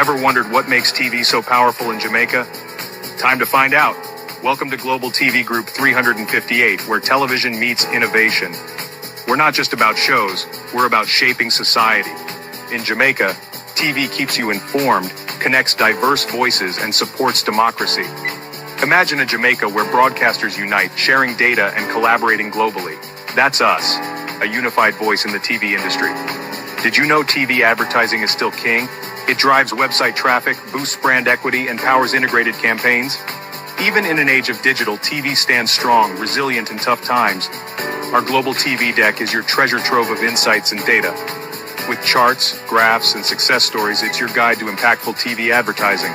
Ever wondered what makes TV so powerful in Jamaica? Time to find out. Welcome to Global TV Group 358, where television meets innovation. We're not just about shows, we're about shaping society. In Jamaica, TV keeps you informed, connects diverse voices, and supports democracy. Imagine a Jamaica where broadcasters unite, sharing data and collaborating globally. That's us, a unified voice in the TV industry. Did you know TV advertising is still king? It drives website traffic, boosts brand equity, and powers integrated campaigns. Even in an age of digital, TV stands strong, resilient in tough times. Our Global TV Deck is your treasure trove of insights and data. With charts, graphs, and success stories, it's your guide to impactful TV advertising.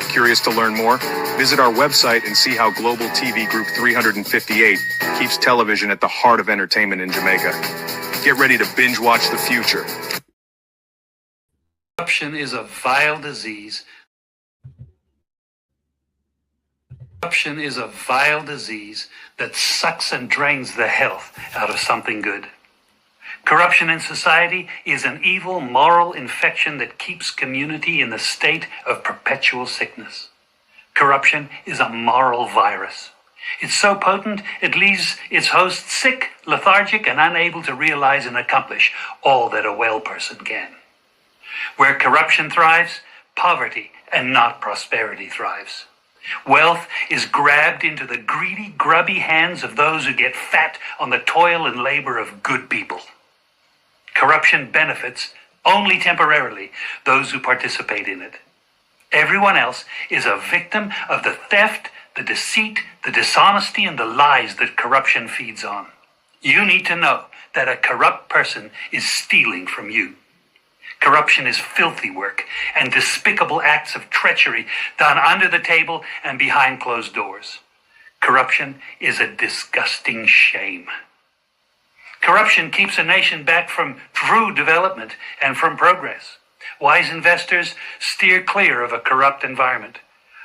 Curious to learn more? Visit our website and see how Global TV Group 358 keeps television at the heart of entertainment in Jamaica. Get ready to binge watch the future. Corruption is a vile disease. Corruption is a vile disease that sucks and drains the health out of something good. Corruption in society is an evil moral infection that keeps community in the state of perpetual sickness. Corruption is a moral virus. It's so potent, it leaves its host sick, lethargic, and unable to realize and accomplish all that a well person can. Where corruption thrives, poverty and not prosperity thrives. Wealth is grabbed into the greedy, grubby hands of those who get fat on the toil and labor of good people. Corruption benefits, only temporarily, those who participate in it. Everyone else is a victim of the theft, the deceit, the dishonesty, and the lies that corruption feeds on. You need to know that a corrupt person is stealing from you. Corruption is filthy work and despicable acts of treachery done under the table and behind closed doors. Corruption is a disgusting shame. Corruption keeps a nation back from true development and from progress. Wise investors steer clear of a corrupt environment.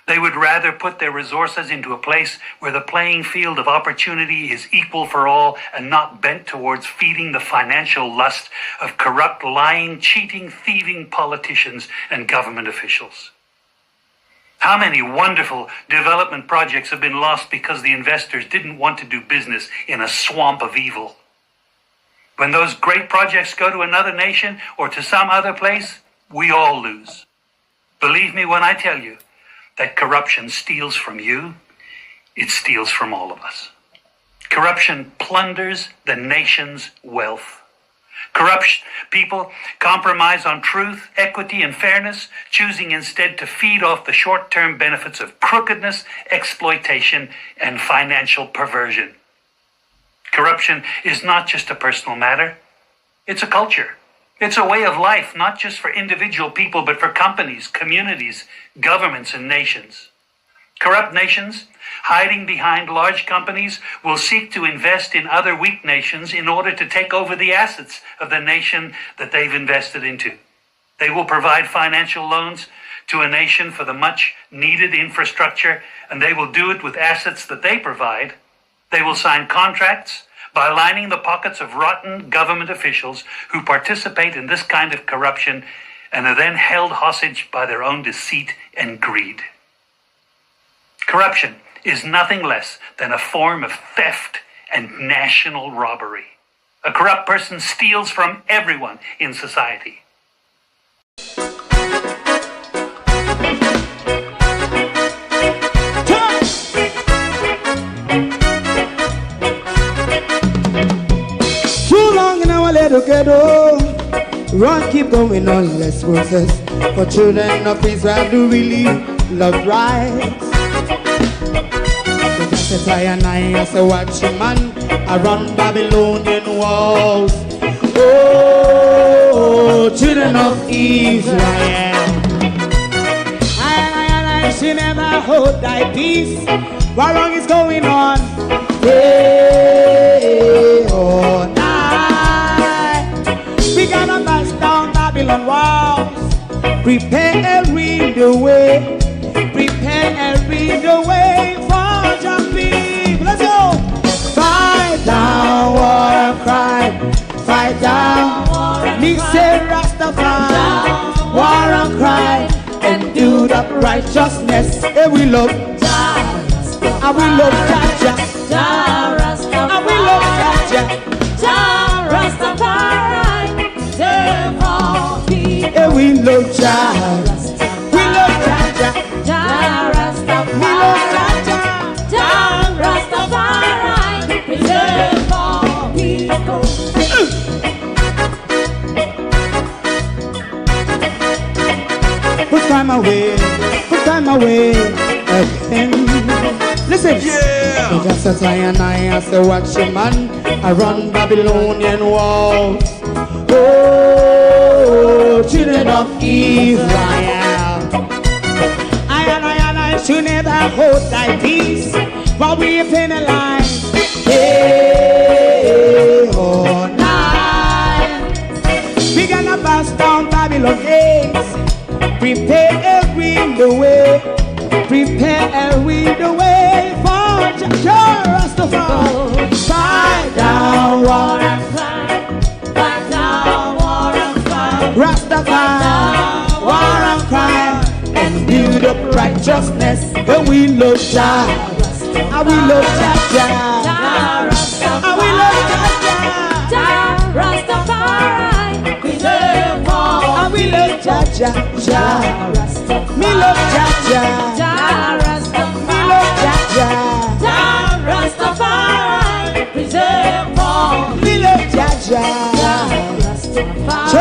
They would rather put their resources into a place where the playing field of opportunity is equal for all and not bent towards feeding the financial lust of corrupt, lying, cheating, thieving politicians and government officials. How many wonderful development projects have been lost because the investors didn't want to do business in a swamp of evil? When those great projects go to another nation or to some other place, we all lose. Believe me when I tell you that corruption steals from you, it steals from all of us. Corruption plunders the nation's wealth. Corrupt people compromise on truth, equity, and fairness, choosing instead to feed off the short-term benefits of crookedness, exploitation, and financial perversion. Corruption is not just a personal matter, it's a culture. It's a way of life, not just for individual people, but for companies, communities, governments, and nations. Corrupt nations, hiding behind large companies, will seek to invest in other weak nations in order to take over the assets of the nation that they've invested into. They will provide financial loans to a nation for the much-needed infrastructure, and they will do it with assets that they provide. They will sign contracts by lining the pockets of rotten government officials who participate in this kind of corruption and are then held hostage by their own deceit and greed. Corruption is nothing less than a form of theft and national robbery. A corrupt person steals from everyone in society. Ghetto, run, keep going on, let's process. For children of Israel do really love rights. So just as I say, watch a man around Babylonian walls. Oh, children of Israel, I should never hold thy peace. What wrong is going on? Hey, oh, we gotta bust down Babylon walls. Prepare and read the way. Prepare and read the way for your people. Let's go. Fight down war and crime. Fight down. Me say Rastafari. War and crime. up righteousness. And we love Jah, and we love Jah, and we love Jah, Rastafari, and we love Jah, we love Jah, Rastafari, we love Jah, Rastafari, preserve our people. Put time away again. Listen, Yeah. so just as I say, watch your man, I run Babylonian walls. Oh, children of Israel, I should never hold thy peace, while we penalize. Hey, oh, night, we gonna bust down Babylon gates. Prepare the way, prepare the way for Jah Rastafari. Fight down war and crime, fight down war and crime, Rastafari, war and crime, and build up righteousness. And we love Jah, and we love Jah, and we love Jah, Rastafari, preserve all, and we love Jah, me love Jah, me love Jah, Rastafari, preserve all, me love Jah, Rastafari.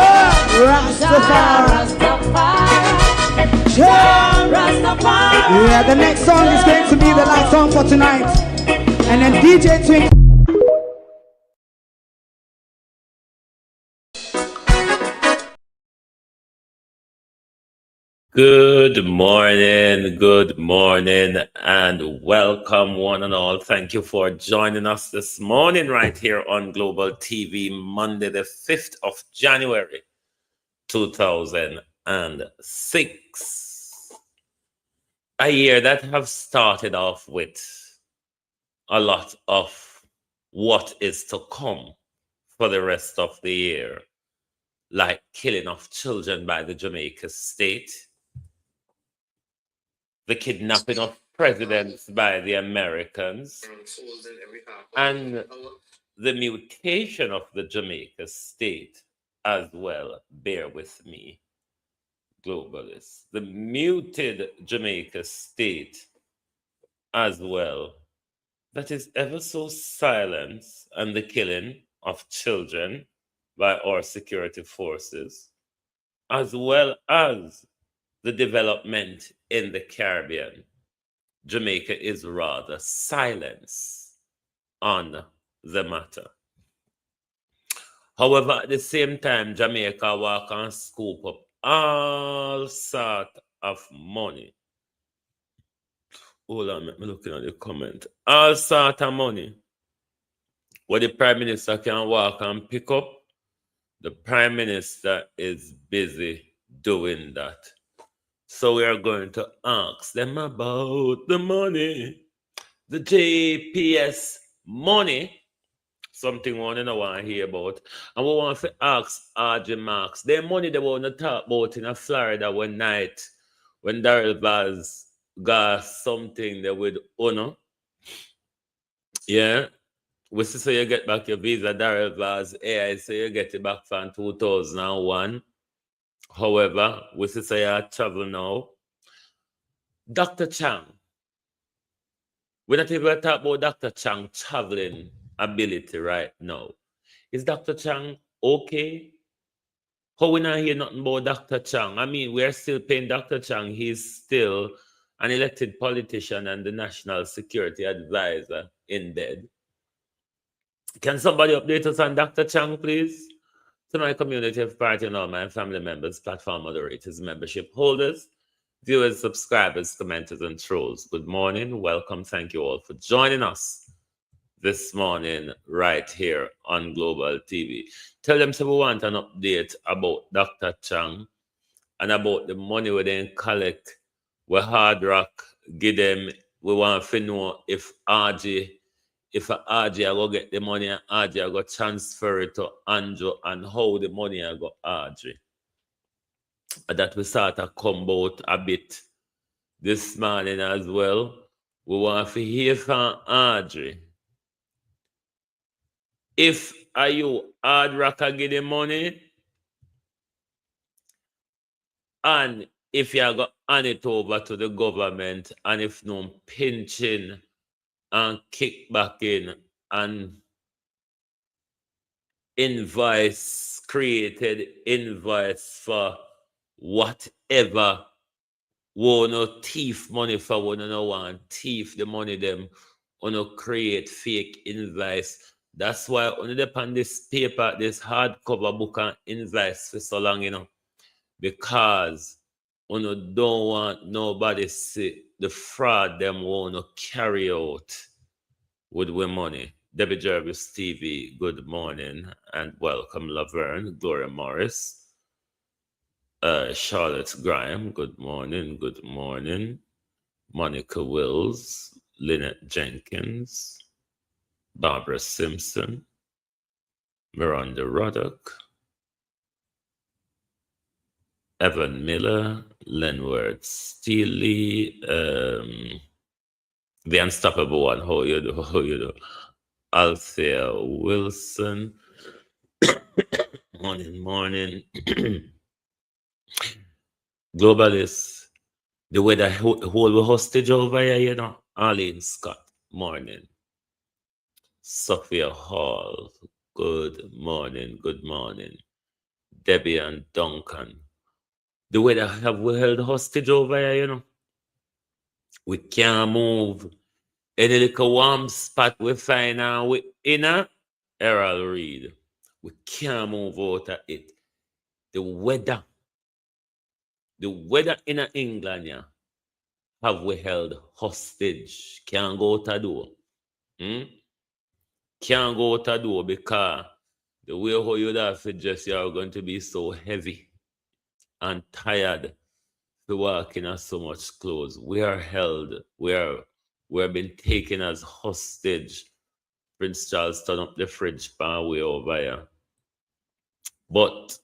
Yeah, the next song is going to be the last song for tonight, and then DJ Twink. Good morning, and welcome one and all. Thank you for joining us this morning right here on Global TV, Monday, the 5th of January, 2006. A year that have started off with a lot of what is to come for the rest of the year, like killing of children by the Jamaica state, the kidnapping of presidents by the Americans, and the mutation of the Jamaica state as well. Bear with me, globalists. The muted Jamaica state as well, that is ever so silent, and the killing of children by our security forces, as well as the development in the Caribbean. Jamaica is rather silent on the matter. However, at the same time, Jamaica walk and scoop up all sort of money. Hold on, I'm looking at the comment. All sort of money. What the Prime Minister can walk and pick up, the Prime Minister is busy doing that. So we are going to ask them about the money, the JPS money, something we want to hear about. And we want to ask AUDREY Marks, the money they want to talk about in Florida one night when Daryl Vaz got something that would honor. Yeah. We see so you get back your visa, Daryl Vaz, AI, so you get it back from 2001. However, we see so you travel now. Dr. Chang. We're not even talking about Dr. Chang traveling ability right now. Is Dr. Chang okay? How we not hear nothing about Dr. Chang? I mean, we're still paying Dr. Chang. He's still an elected politician and the national security advisor in bed. Can somebody update us on Dr. Chang, please? To my community of party and all my family members, platform moderators, membership holders, viewers, subscribers, commenters, and trolls. Good morning. Welcome. Thank you all for joining us this morning right here on Global TV. Tell them so we want an update about Dr. Chang and about the money we didn't collect, where HardRock give them. We want to know if RG I go get the money and RG I go transfer it to Andrew, and how the money I go RG. That we sort of come out a bit this morning as well. We want to hear from Audrey. If are you HardRock give the money, and if you go hand it over to the government, and if no pinching and kickbacking and created invoice for whatever, no thief money for one no one thief the money them no create fake invoice. That's why only upon this paper, this hardcover book and invoice for so long, because don't want nobody see the fraud them want to carry out with we money. Debbie Jervis TV, good morning and welcome. Laverne, Gloria Morris, Charlotte Graham, good morning, good morning. Monica Wills, Lynette Jenkins, Barbara Simpson, Miranda Ruddock, Evan Miller, Lenward Steely, the Unstoppable One, how you do? Althea Wilson, morning. Globalist, the way that whole hostage over here, Arlene Scott, morning. Sophia Hall, good morning. Debbie and Duncan, the way that we held hostage over here, we can't move. Any little warm spot we find now we in a Errol Reed. We can't move out of it. The weather in England, have we held hostage. Can't go out the door. Can't go out the door because the way how you have to dress, you are going to be so heavy and tired to walk in so much clothes. We are held. We have been taken as hostage. Prince Charles turned up the fridge pan way over here. But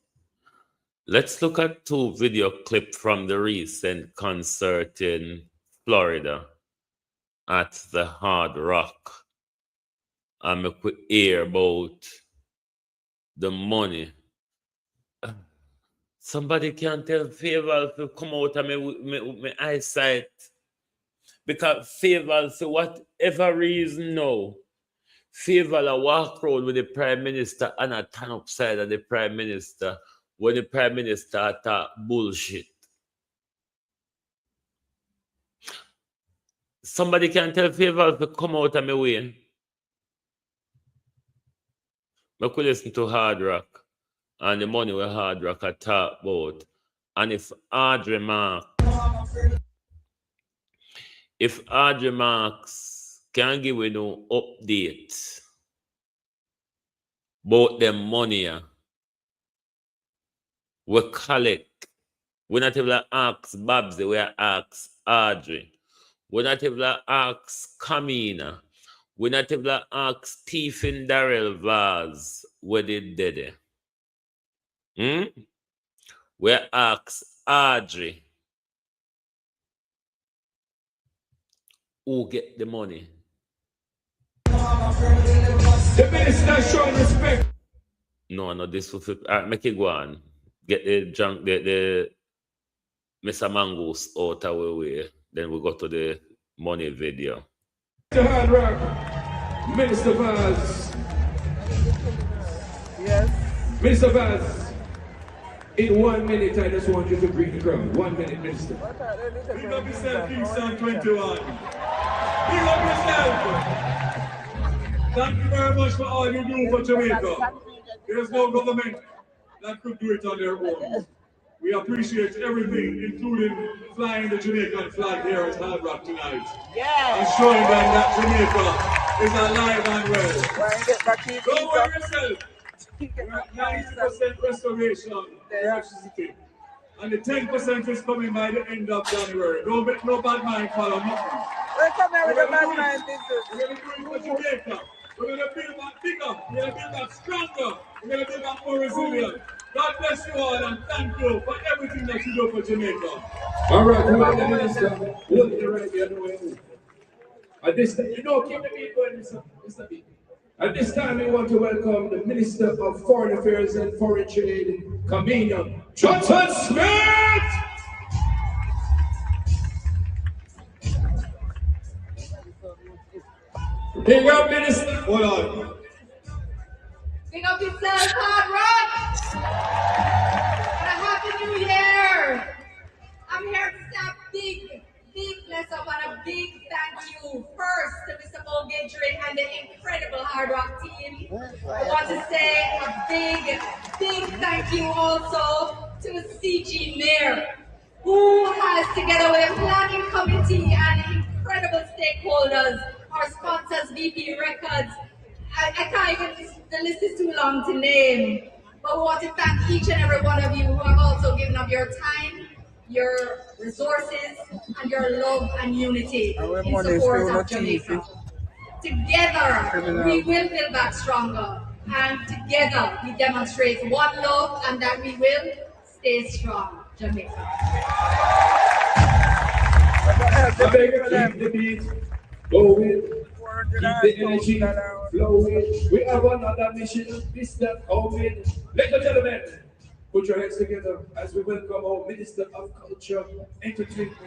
let's look at two video clips from the recent concert in Florida at the HardRock. And we could hear about the money. Somebody can tell Favor to come out of my eyesight. Because Favor, for whatever reason now, Favor walk around with the Prime Minister and a turn upside of the Prime Minister when the Prime Minister talk bullshit. Somebody can tell Favor to come out of my way. I could listen to HardRock and the money where HardRock I talk about. And if Audrey Marks can give you no update about them money we collect, we not able to ask Babs, we ask Audrey. We not able to ask Kamina. We not able to ask Stephen Darrell Vaz where they did it. We ask Audrey who get the money. The minister showing respect. No, this will fit. Make it go on. Get the junk, the Mr. Mangoes out of our way. Then we go to the money video. The HardRock, Minister Vaz. Yes. Minister Vaz, in 1 minute, I just want you to greet the crowd. 1 minute, Minister. Big up yourself, Kingston 21. Big up yourself. Thank you very much for all you do for Jamaica. There is no government that could do it on their own. We appreciate everything, including flying the Jamaican flag here at HardRock tonight. Yeah. And showing them that Jamaica is alive and well. Don't worry yourself. We're at 90% restoration electricity. And the 10% is coming by the end of January. No bad mind follow nothing. We're coming with a bad mind We're going to do it for Jamaica. We're going to build back bigger. We're going to build back stronger. We're going to build back more resilient. God bless you all and thank you for everything that you do for Jamaica. All right, who are the minister? Who are the right here? At this time, you know, keep the beat going, Mr. B. At this time, we want to welcome the Minister of Foreign Affairs and Foreign Trade, Comedian Johnson Smith! Big up, Minister. Hold on. Big up yourself, HardRock! And a happy new year! I'm here to say a big bless up and a big thank you first to Mr. AUDREY and the incredible HardRock team. I want to say a big thank you also to the CG Mayor, who has, together with a planning committee and incredible stakeholders, our sponsors, VP Records. I can't even, the list is too long to name. But we want to thank each and every one of you who have also given up your time, your resources, and your love and unity in support of Jamaica. Together, we will build back stronger. And together, we demonstrate one love and that we will stay strong, Jamaica. Keep the beat going, keep the energy flowing. We have another mission, this that coming. Ladies and gentlemen, put your hands together as we welcome our Minister of Culture, Entertainment,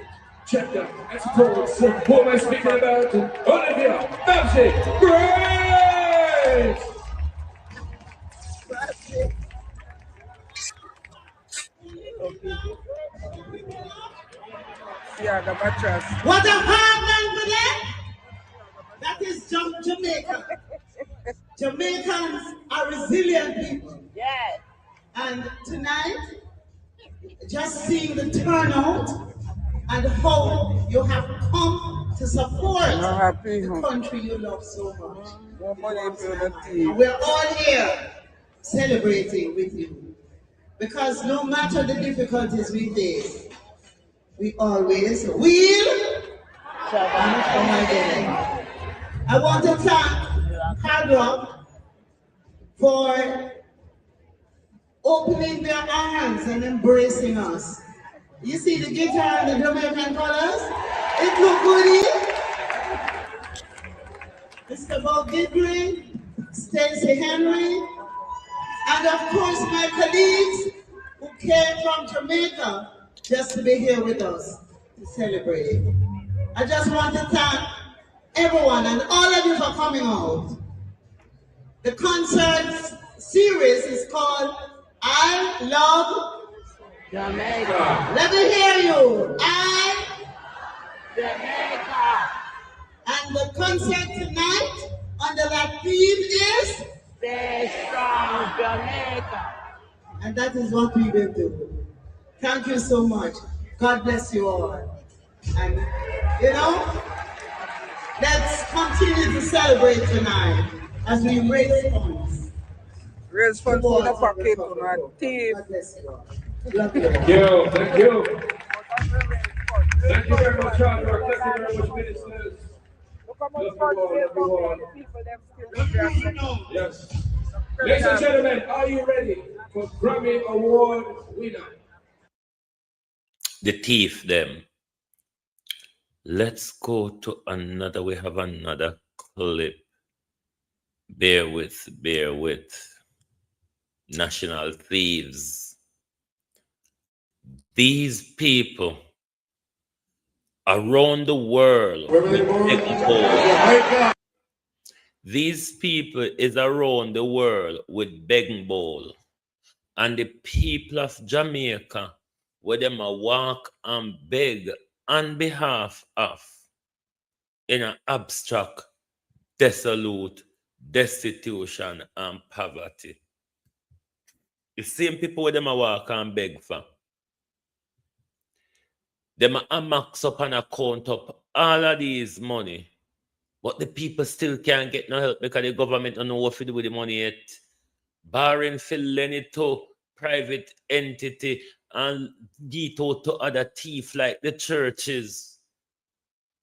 Gender, and Sports. Who am I speaking about? Olivia Mamsie Grace! What a hard man for them! That is Jamaica. Jamaicans are resilient people. Yes. And tonight, just seeing the turnout and how you have come to support the country you love so much. We're all here celebrating with you. Because no matter the difficulties we face, we always will come again. I want to thank HardRock for opening their arms and embracing us. You see the guitar and the Jamaican colors? It look good here. Mr. AUDREY, Stacey Henry, and of course my colleagues who came from Jamaica just to be here with us to celebrate. I just want to thank everyone and all of you for coming out. The concert series is called I Love Jamaica. Let me hear you. Jamaica. And the concert tonight under that theme is Stay strong, Jamaica. and that is what we will do. Thank you so much. God bless you all. And you know, let's continue to celebrate tonight as we raise funds. Raise funds for the pocket on our team. God bless you all. Love you. Thank you. Thank you. Thank you very much, HardRock. Thank you very much, ministers. Yes. Ladies and gentlemen, are you ready for Grammy Award winner? The thief them. Let's go to another. We have another clip. Bear with. National thieves. These people around the world with begging bowl. These people is around the world with begging bowl. And the people of Jamaica, where them a walk and beg on behalf of in an abstract, desolate, destitution, and poverty. The same people where them a walk and beg for. Them a max up and account up all of these money. But the people still can't get no help because the government don't know what to do with the money yet. Barring for lending it to private entity and give it out to other thieves like the churches.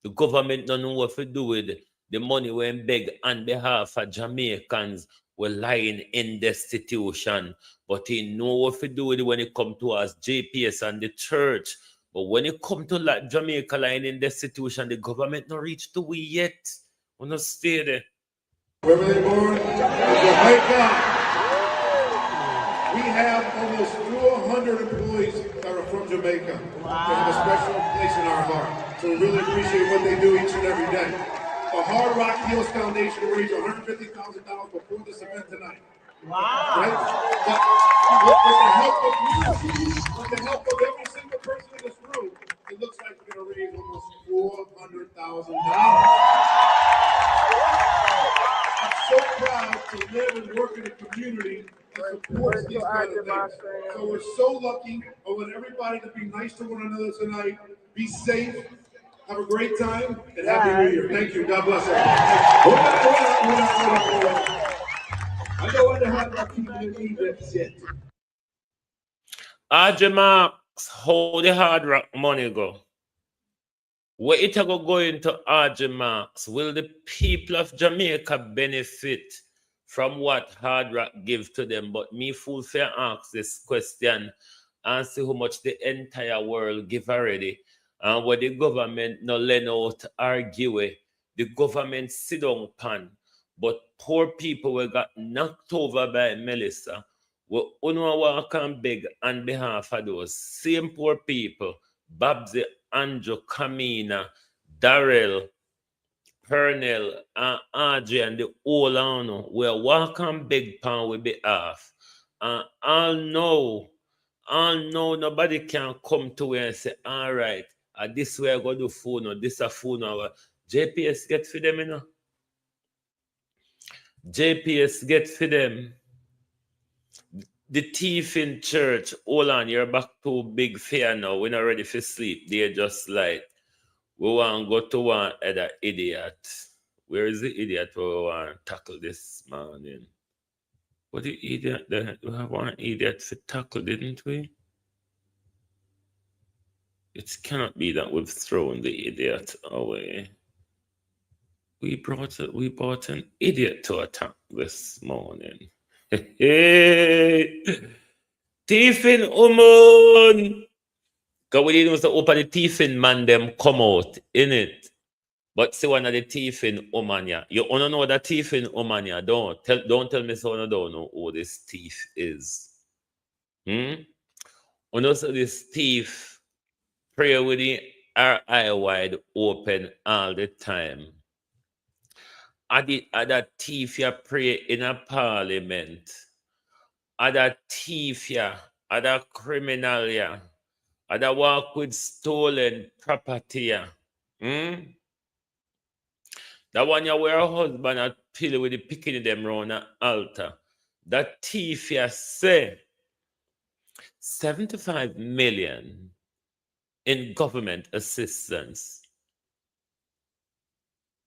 The government don't know what to do with the money when beg on behalf of Jamaicans were lying in destitution. But he know what to do with it when it comes to us, JPS and the church. But when it come to like Jamaica line in destitution, the government not reach to we yet. We not stay there. Where were they born? Jamaica. We have almost 400 employees that are from Jamaica. They have a special place in our heart. So we really appreciate what they do each and every day. The HardRock Heals Foundation raised $150,000 before this event tonight. Wow. Right? But with the help of every single person in this room, it looks like we're going to raise almost $400,000. I'm so proud to live and work in a community that supports these kind of things. So we're so lucky. I want everybody to be nice to one another tonight. Be safe. Have a great time and Happy New Year. Thank you. God bless everyone. I know what the hard rock people need represent. AUDREY Marks, how the hard rock money go? Where it go into AUDREY Marks? Will the people of Jamaica benefit from what Hard Rock give to them? But me fool fair ask this question and see how much the entire world give already. And what the government no lend out argue, the government sit down pan. But poor people will got knocked over by Melissa. We only walk and beg on behalf of those same poor people, Babsy, Andrew, Kamina, Darrell, Pernell, and AUDREY, and the whole on we walk and beg pan with behalf. And all know nobody can come to where and say, all right, this way I go do phone or this a phone or JPS get for them, you know. JPS get for them. The thief in church, hold on, you're back to big fear now. We're not ready for sleep. They're just like, we want to go to one other idiot. Where is the idiot we want to tackle this morning? What the idiot? We have one idiot to tackle, didn't we? It cannot be that we've thrown the idiot away. We brought an idiot to attack this morning. Hey, Tiffin Uman. Because we didn't know open the Tiffin man them come out in it. But see one of the Tiffin Uman, yeah. You wanna know that Tiffin Uman, yeah. Don't tell me so you don't know who this thief is. You know so this thief pray with the eye wide open all the time. That thief ya pray in a parliament. That thief ya, that criminal ya, that walk with stolen property ya. That one ya wear a husband a pill with the picking them round the altar. That thief ya say 75 million in government assistance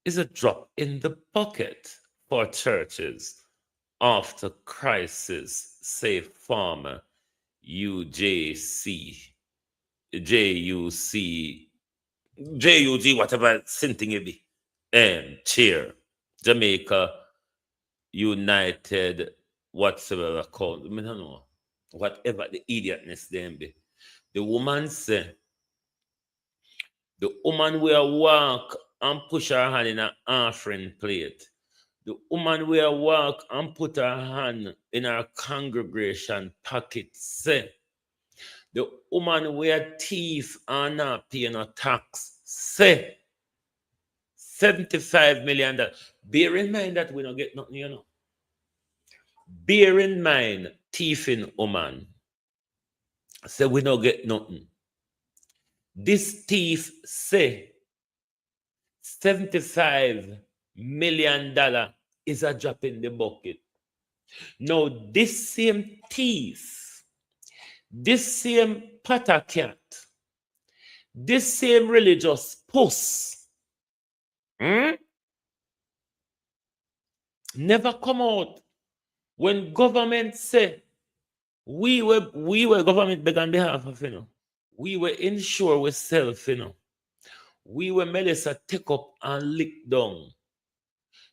is a drop in the bucket for churches after crisis, say former UJC, JUG, whatever thing it be, chair, Jamaica United, whatsoever called, I don't know, whatever the idiotness them be. The woman say, the woman will walk and push her hand in an offering plate. The woman will walk and put her hand in her congregation pocket. Say, the woman will thief and not pay no tax. Say, $75 million. Bear in mind that we don't get nothing, you know. Bear in mind, thieving woman. Say, we don't get nothing. This thief say $75 million is a drop in the bucket. Now, this same thief, this same pata cat, this same religious puss, never come out when government say we were government beg on behalf of, you know. We were insure with self, you know. We were Melissa take up and lick down.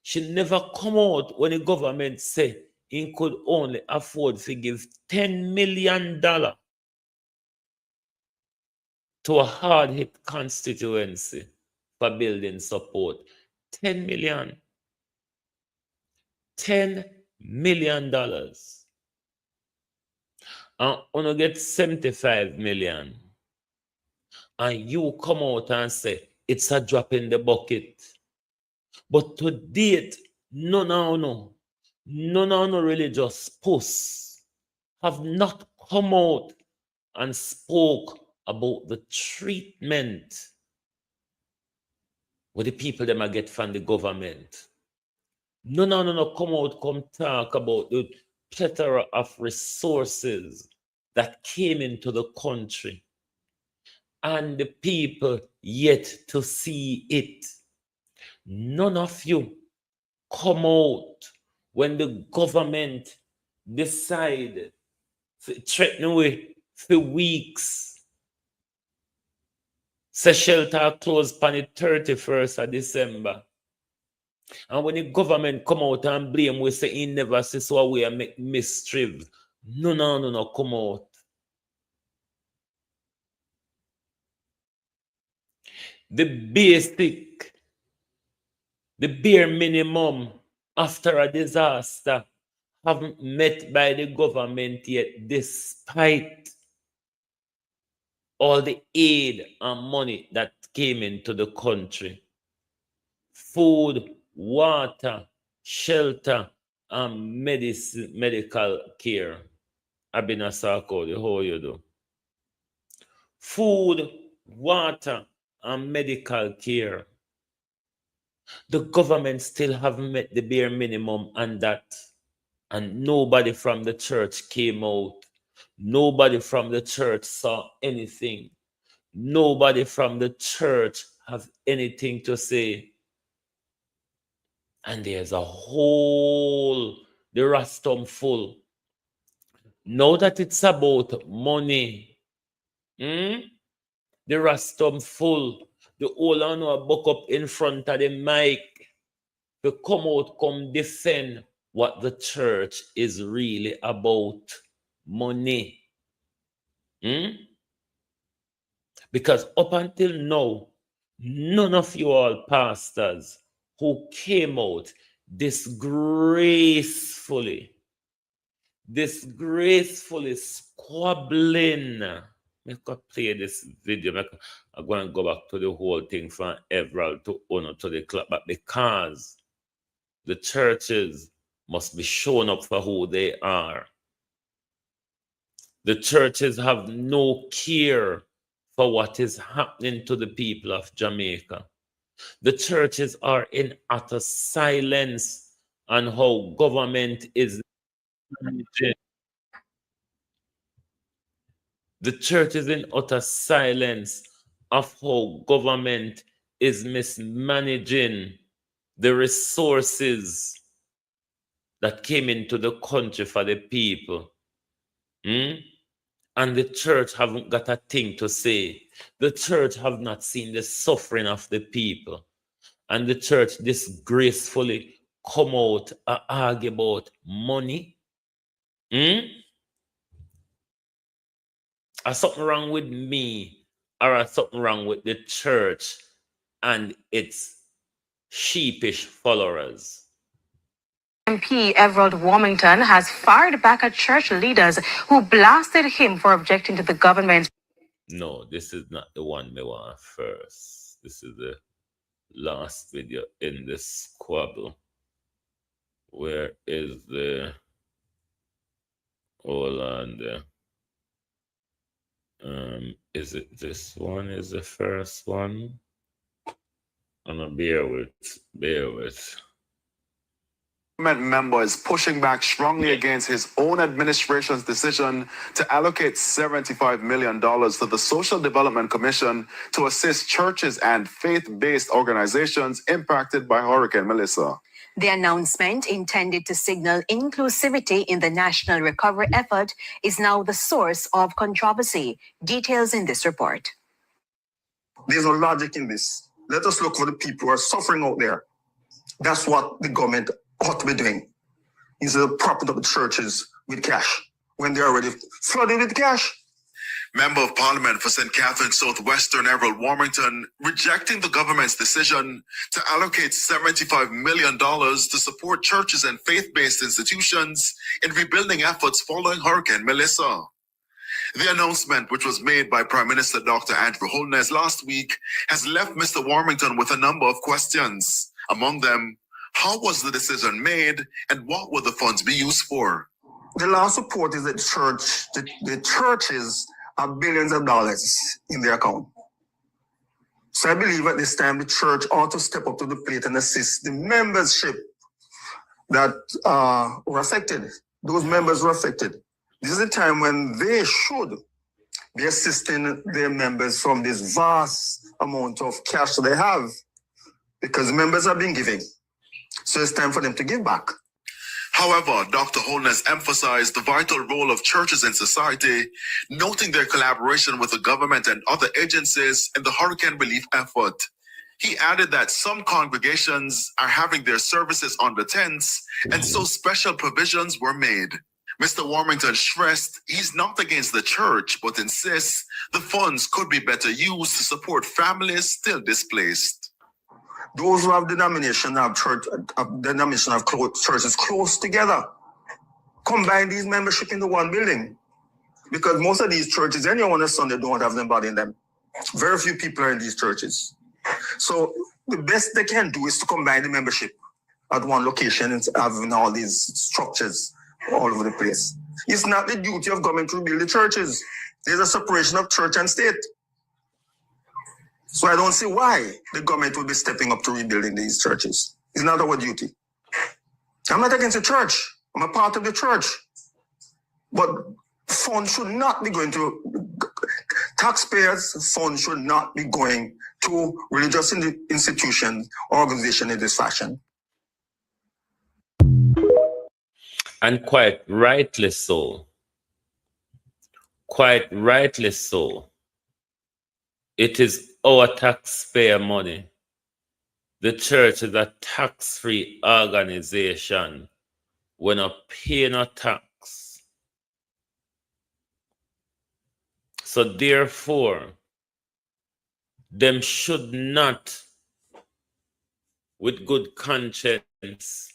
She never come out when the government say he could only afford to give $10 million to to a hard-hit constituency for building support. $10 million. $10 million. And you get 75 million. And you come out and say, it's a drop in the bucket. But to date, none of religious posts have not come out and spoke about the treatment what the people them a get from the government. None come out, come talk about the plethora of resources that came into the country and the people yet to see it. None of you come out when the government decide to threaten away for weeks. Say shelter closed on the 31st of December. And when the government come out and blame, we say he never see so we are make mischief. No, come out. The bare minimum after a disaster haven't met by the government yet, despite all the aid and money that came into the country. Food, water, shelter, and medical care. I've been a Sarko, how you do? Food, water, and medical care. The government still haven't met the bare minimum on that. And nobody from the church came out. Nobody from the church saw anything. Nobody from the church have anything to say. And there's a whole, the rostrum full. Now that it's about money, the rostrum full. The whole owner buck up in front of the mic to come out, come defend what the church is really about. Money. Because up until now, none of you all pastors who came out disgracefully squabbling. I could play this video. I'm going to go back to the whole thing from Everald to Ono to the club, but because the churches must be shown up for who they are. The churches have no care for what is happening to the people of Jamaica. The churches are in utter silence on how government is managing. The church is in utter silence of how government is mismanaging the resources that came into the country for the people. And the church haven't got a thing to say. The church have not seen the suffering of the people. And the church disgracefully come out and argue about money. Are something wrong with me, or something wrong with the church and its sheepish followers? MP Everald Warmington has fired back at church leaders who blasted him for objecting to the government. No, this is not the one we want first. This is the last video in this squabble. Where is the... Hold on there. Is it this one is the first one? I'm gonna bear with. Member is pushing back strongly against his own administration's decision to allocate $75 million to the Social Development Commission to assist churches and faith-based organizations impacted by Hurricane Melissa. The announcement, intended to signal inclusivity in the national recovery effort, is now the source of controversy. Details in this report. There's no logic in this. Let us look for the people who are suffering out there. That's what the government ought to be doing, instead of propping up the churches with cash when they're already flooded with cash. Member of Parliament for St. Catharines Southwestern Everett Warmington rejecting the government's decision to allocate $75 million to support churches and faith-based institutions in rebuilding efforts following Hurricane Melissa. The announcement, which was made by Prime Minister Dr. Andrew Holness last week, has left Mr. Warmington with a number of questions. Among them, how was the decision made and what will the funds be used for? The last support is that the churches have billions of dollars in their account. So I believe at this time the church ought to step up to the plate and assist the membership that were affected. Those members were affected. This is a time when they should be assisting their members from this vast amount of cash that they have, because members have been giving. So it's time for them to give back. However, Dr. Holness emphasized the vital role of churches in society, noting their collaboration with the government and other agencies in the hurricane relief effort. He added that some congregations are having their services under tents, and so special provisions were made. Mr. Warmington stressed he's not against the church, but insists the funds could be better used to support families still displaced. Those who have denomination of churches close together, combine these membership into one building. Because most of these churches, anyone on a Sunday, don't have anybody in them. Very few people are in these churches. So the best they can do is to combine the membership at one location and having all these structures all over the place. It's not the duty of government to rebuild the churches. There's a separation of church and state. So I don't see why the government will be stepping up to rebuilding these churches. It's not our duty. I'm not against the church. I'm a part of the church. But funds should not be going to, taxpayers' funds should not be going to religious institutions or organizations in this fashion. And quite rightly so. Quite rightly so. It is our taxpayer money. The church is a tax-free organization. We're not paying a tax. So therefore, them should not, with good conscience,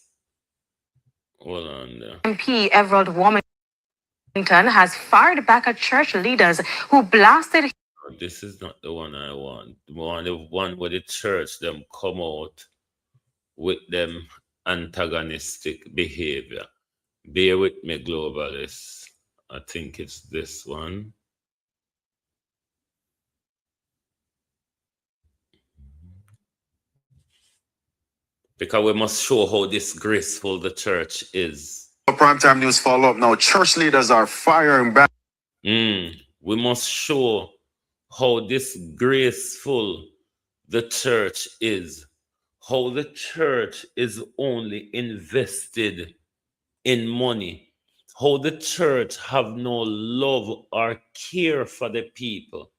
hold on there. MP Everett Warmington has fired back at church leaders who blasted. This is not the one I want. The one where the church them come out with them antagonistic behavior. Bear with me, globalists. I think it's this one. Because we must show how disgraceful the church is. Primetime News follow-up now. Church leaders are firing back. We must show how disgraceful the church is. How the church is only invested in money. How the church have no love or care for the people.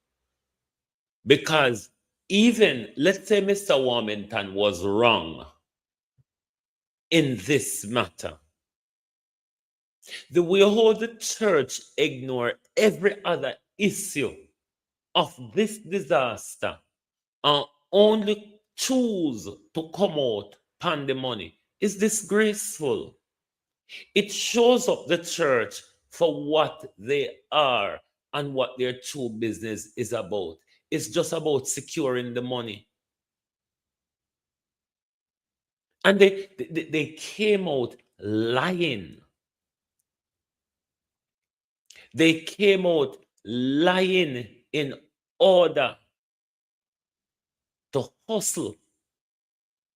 Because even, let's say Mr. Warmington was wrong in this matter. The way how the church ignore every other issue of this disaster and only choose to come out upon the money is disgraceful. It shows up the church for what they are and what their true business is about. It's just about securing the money. And they came out lying. They came out lying in order to hustle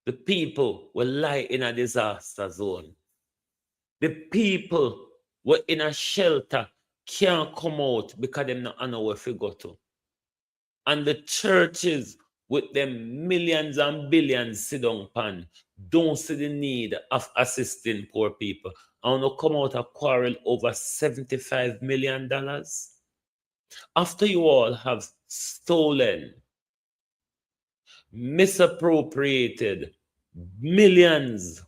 the people who lie in a disaster zone. The people were in a shelter can't come out because they don't know where to go to. And the churches with them millions and billions sit down pan don't see the need of assisting poor people. I want to come out a quarrel over $75 million. After you all have stolen, misappropriated millions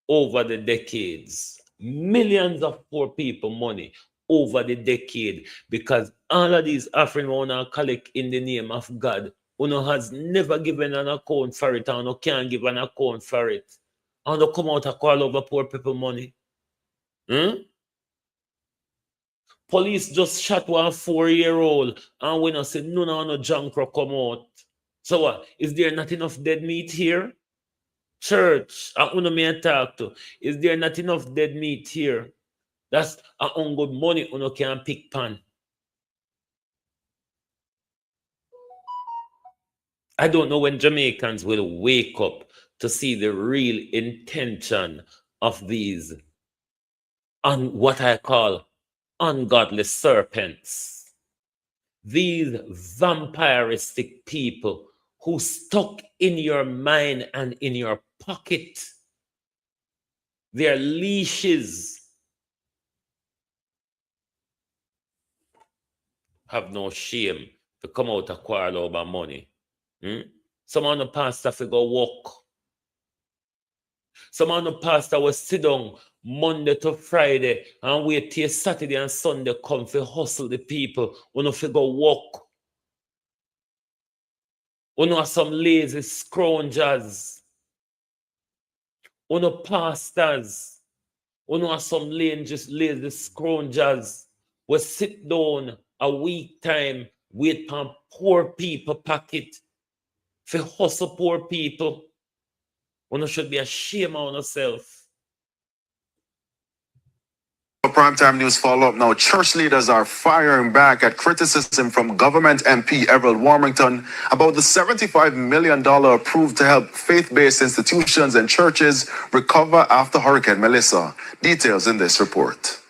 over the decades, millions of poor people money, over the decade, because all of these offering wanna collect in the name of God, Uno has never given an account for it, and Uno can't give an account for it. And Uno come out and call over poor people money. Police just shot one 4-year-old, and we not say no junk rock come out. So what? Is there not enough dead meat here? Church, and Uno may talk to. Is there not enough dead meat here? That's a good money Uno can pick pan. I don't know when Jamaicans will wake up to see the real intention of these what I call ungodly serpents. These vampiristic people who stuck in your mind and in your pocket. Their leashes have no shame to come out and quarrel over money. Some of the pastor fi go walk. Some of the pastor will sit down Monday to Friday and wait till Saturday and Sunday come fi hustle the people. Uno fi go walk. Uno are some lazy scroungers. Uno pastors. Uno are some lazy scroungers. We sit down a week time, wait for poor people pocket. For hustle poor people. Uno should be ashamed of yourself. Primetime News follow-up now. Church leaders are firing back at criticism from government MP Everett Warmington about the $75 million approved to help faith-based institutions and churches recover after Hurricane Melissa. Details in this report.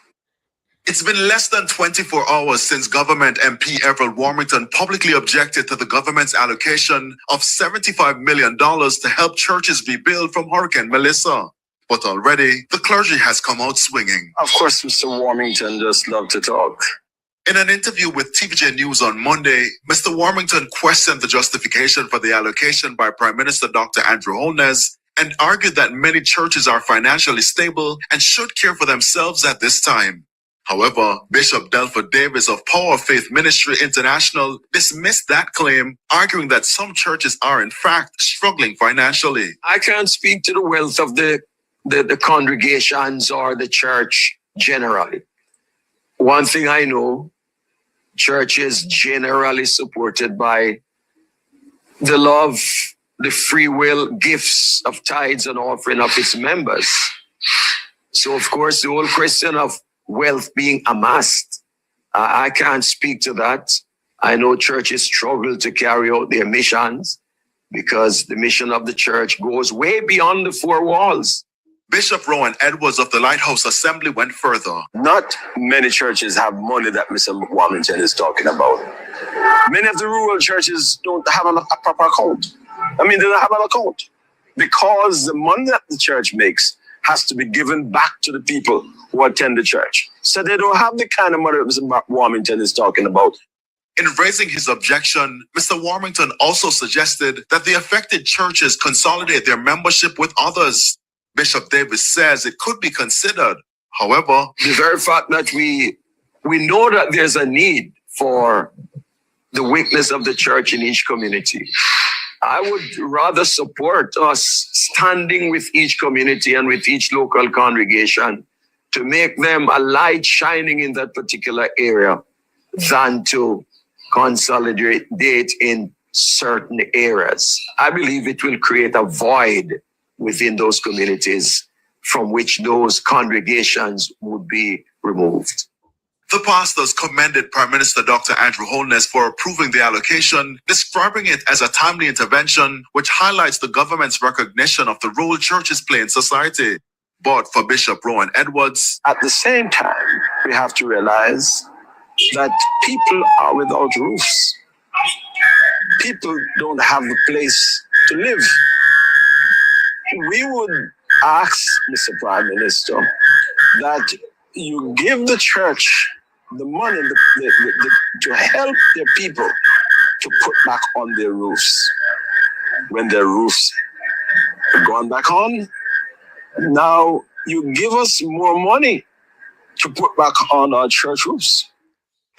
It's been less than 24 hours since government MP Everett Warmington publicly objected to the government's allocation of $75 million to help churches rebuild from Hurricane Melissa. But already, the clergy has come out swinging. Of course, Mr. Warmington just loved to talk. In an interview with TVJ News on Monday, Mr. Warmington questioned the justification for the allocation by Prime Minister Dr. Andrew Holness and argued that many churches are financially stable and should care for themselves at this time. However, Bishop Delford Davis of Power of Faith Ministry International dismissed that claim, arguing that some churches are in fact struggling financially. I can't speak to the wealth of the congregations or the church generally. One thing I know, church is generally supported by the love, the free will gifts of tithes and offering of its members. So of course, the whole question of wealth being amassed, I can't speak to that. I know churches struggle to carry out their missions because the mission of the church goes way beyond the four walls. Bishop Rowan Edwards of the Lighthouse Assembly went further. Not many churches have money that Mr. Warmington is talking about. Many of the rural churches don't have a proper account. They don't have an account because the money that the church makes has to be given back to the people who attend the church. So they don't have the kind of money that Mr. Warmington is talking about. In raising his objection, Mr. Warmington also suggested that the affected churches consolidate their membership with others. Bishop Davis says it could be considered. However, the very fact that we know that there's a need for the weakness of the church in each community, I would rather support us standing with each community and with each local congregation to make them a light shining in that particular area than to consolidate in certain areas. I believe it will create a void within those communities from which those congregations would be removed. The pastors commended Prime Minister Dr. Andrew Holness for approving the allocation, describing it as a timely intervention which highlights the government's recognition of the role churches play in society. But for Bishop Rowan Edwards, at the same time, we have to realize that people are without roofs. People don't have a place to live. We would ask Mr. Prime Minister that you give the church the money to help their people to put back on their roofs. When their roofs have gone back on, now you give us more money to put back on our church roofs.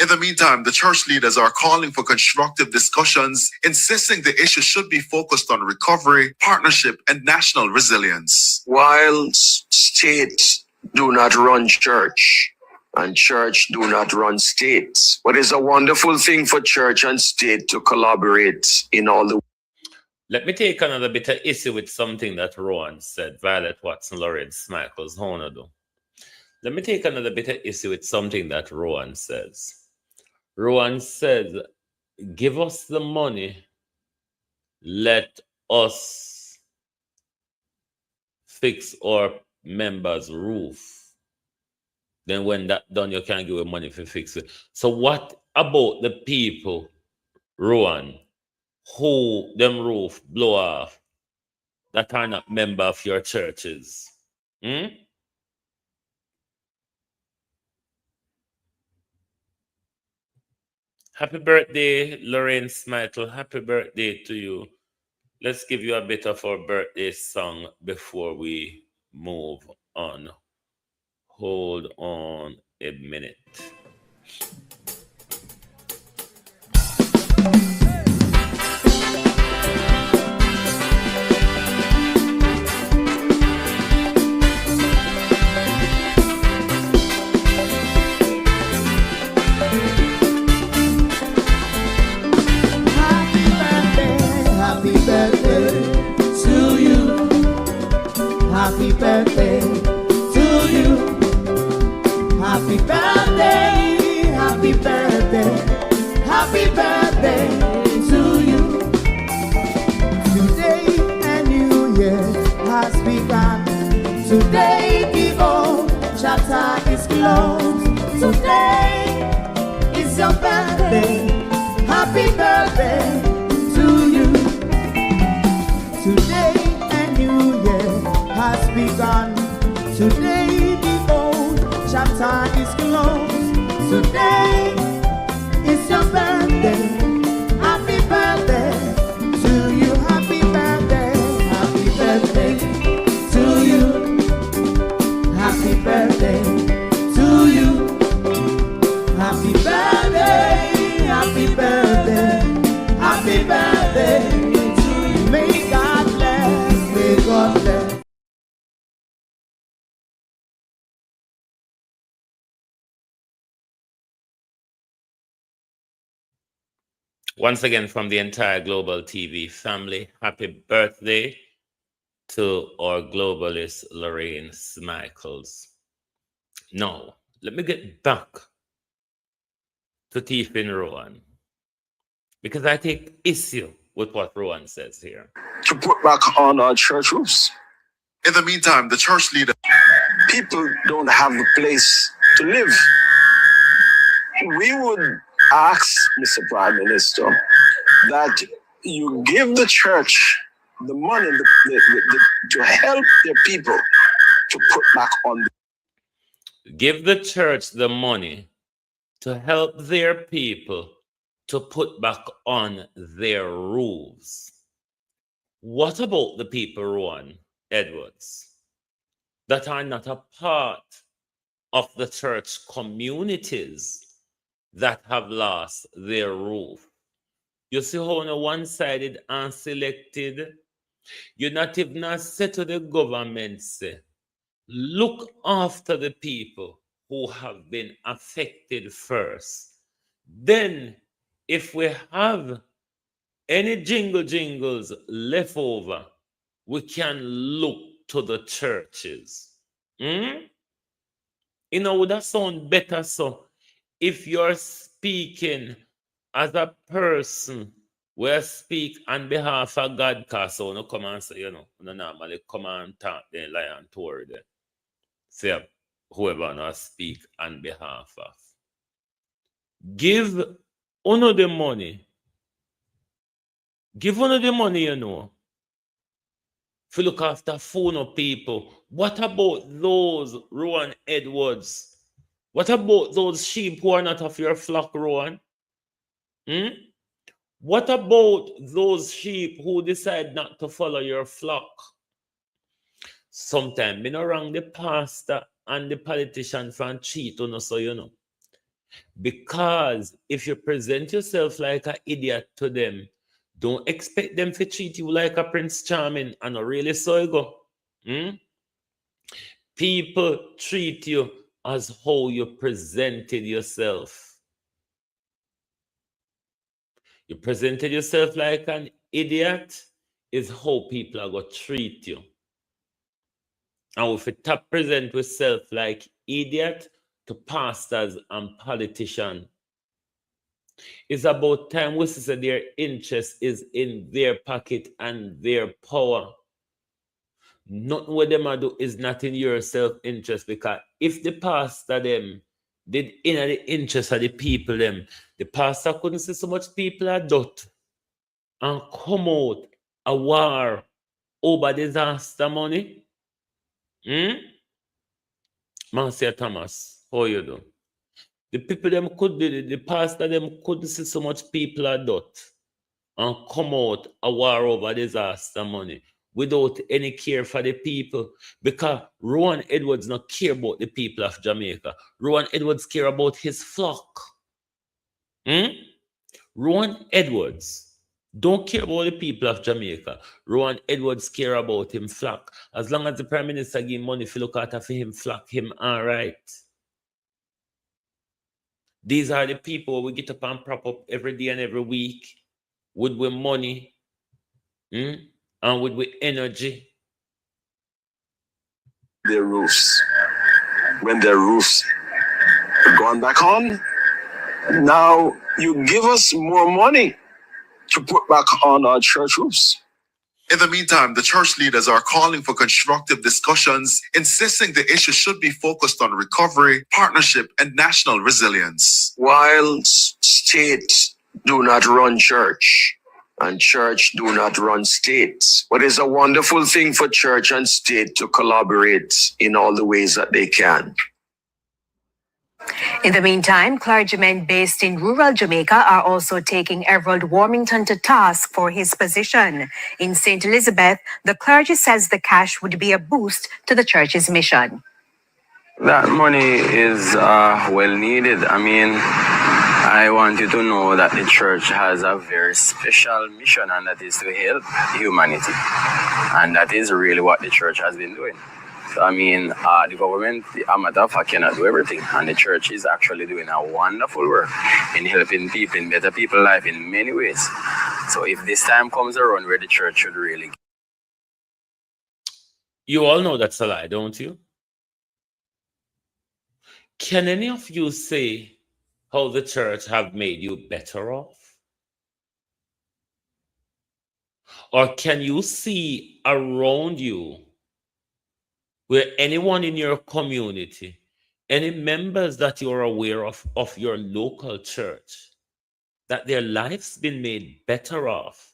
In the meantime, the church leaders are calling for constructive discussions, insisting the issue should be focused on recovery, partnership, and national resilience. While states do not run church, and church do not run states, but it's a wonderful thing for church and state to collaborate in all the. Let me take another bit of issue with something that Rowan said. Violet Watson, Lawrence Michaels, Honado. Let me take another bit of issue with something that Rowan says. Rowan says, give us the money, let us fix our members' roof. Then when that's done, you can give them money for fix it. So what about the people, Rowan, who them roof blow off that are not member of your churches? Happy birthday, Lorraine Smitle. Happy birthday to you. Let's give you a bit of our birthday song before we move on. Hold on a minute. Happy birthday to you. Happy birthday to you. Happy birthday, happy birthday, happy birthday to you. Today a new year has begun. Today the old chapter is closed. Today is your birthday. Happy birthday to you. Today a new year has begun. Today the old chapter is closed. Today is your birthday. Happy birthday to you. Happy birthday. Happy birthday to you. Happy birthday to you. Happy birthday. Happy birthday. Happy birthday to you. May God bless. May God bless. Once again, from the entire Global TV family, happy birthday to our globalist Lorraine Michaels. Now, let me get back to Tiffin Rowan, because I take issue with what Rowan says here. To put back on our church roofs. In the meantime, the church leader. People don't have a place to live. We would ask, Mr. Prime Minister, that you give the church the money to help their people to put back on. Give the church the money to help their people to put back on their roofs. What about the people, Rowan Edwards, that are not a part of the church communities that have lost their roof? You see how on a one-sided and selected, you're not even say to the government, say, look after the people who have been affected first. Then, if we have any jingles left over, we can look to the churches. You know, would that sound better so if you're speaking as a person where speak on behalf of God, because so no come and say, you know, no normally come and talk the lion toward them. Say whoever not speak on behalf of. Give honor the money. Give honor the money, you know. If you look after phone of people, what about those, Rowan Edwards? What about those sheep who are not of your flock, Rowan? What about those sheep who decide not to follow your flock? Sometimes, me no wrong the pastor and the politician from cheat on us, so you know. Because if you present yourself like an idiot to them, don't expect them to treat you like a Prince Charming and a really so you go. People treat you as how you presented yourself. You presented yourself like an idiot is how people are going to treat you. And if you top present yourself like idiot to pastors and politicians, it's about time we see their interest is in their pocket and their power. Nothing what them are do is not in your self-interest, because if the pastor them did in the interest of the people them, the pastor couldn't see so much people are dot and come out a war over disaster money. Marcia Thomas, how you do? The people them could the pastor them couldn't see so much people are dot and come out a war over disaster money without any care for the people, because Rowan Edwards not care about the people of Jamaica. Rowan Edwards care about his flock. Rowan Edwards don't care about the people of Jamaica. Rowan Edwards care about him flock. As long as the Prime Minister give money to look after for him flock, him all right. These are the people we get up and prop up every day and every week with money and with energy. Their roofs. When their roofs are gone back on, now you give us more money to put back on our church roofs. In the meantime, the church leaders are calling for constructive discussions, insisting the issue should be focused on recovery, partnership, and national resilience. While state do not run church, and church do not run state, but it's a wonderful thing for church and state to collaborate in all the ways that they can. In the meantime, clergymen based in rural Jamaica are also taking Everald Warmington to task for his position. In St. Elizabeth, the clergy says the cash would be a boost to the church's mission. That money is well needed. I mean, I want you to know that the church has a very special mission, and that is to help humanity. And that is really what the church has been doing. So, I mean, the government, a matter of fact, cannot do everything. And the church is actually doing a wonderful work in helping people, in better people's life in many ways. So if this time comes around where the church should really... You all know that's a lie, don't you? Can any of you say how the church have made you better off? Or can you see around you where anyone in your community, any members that you're aware of your local church, that their lives been made better off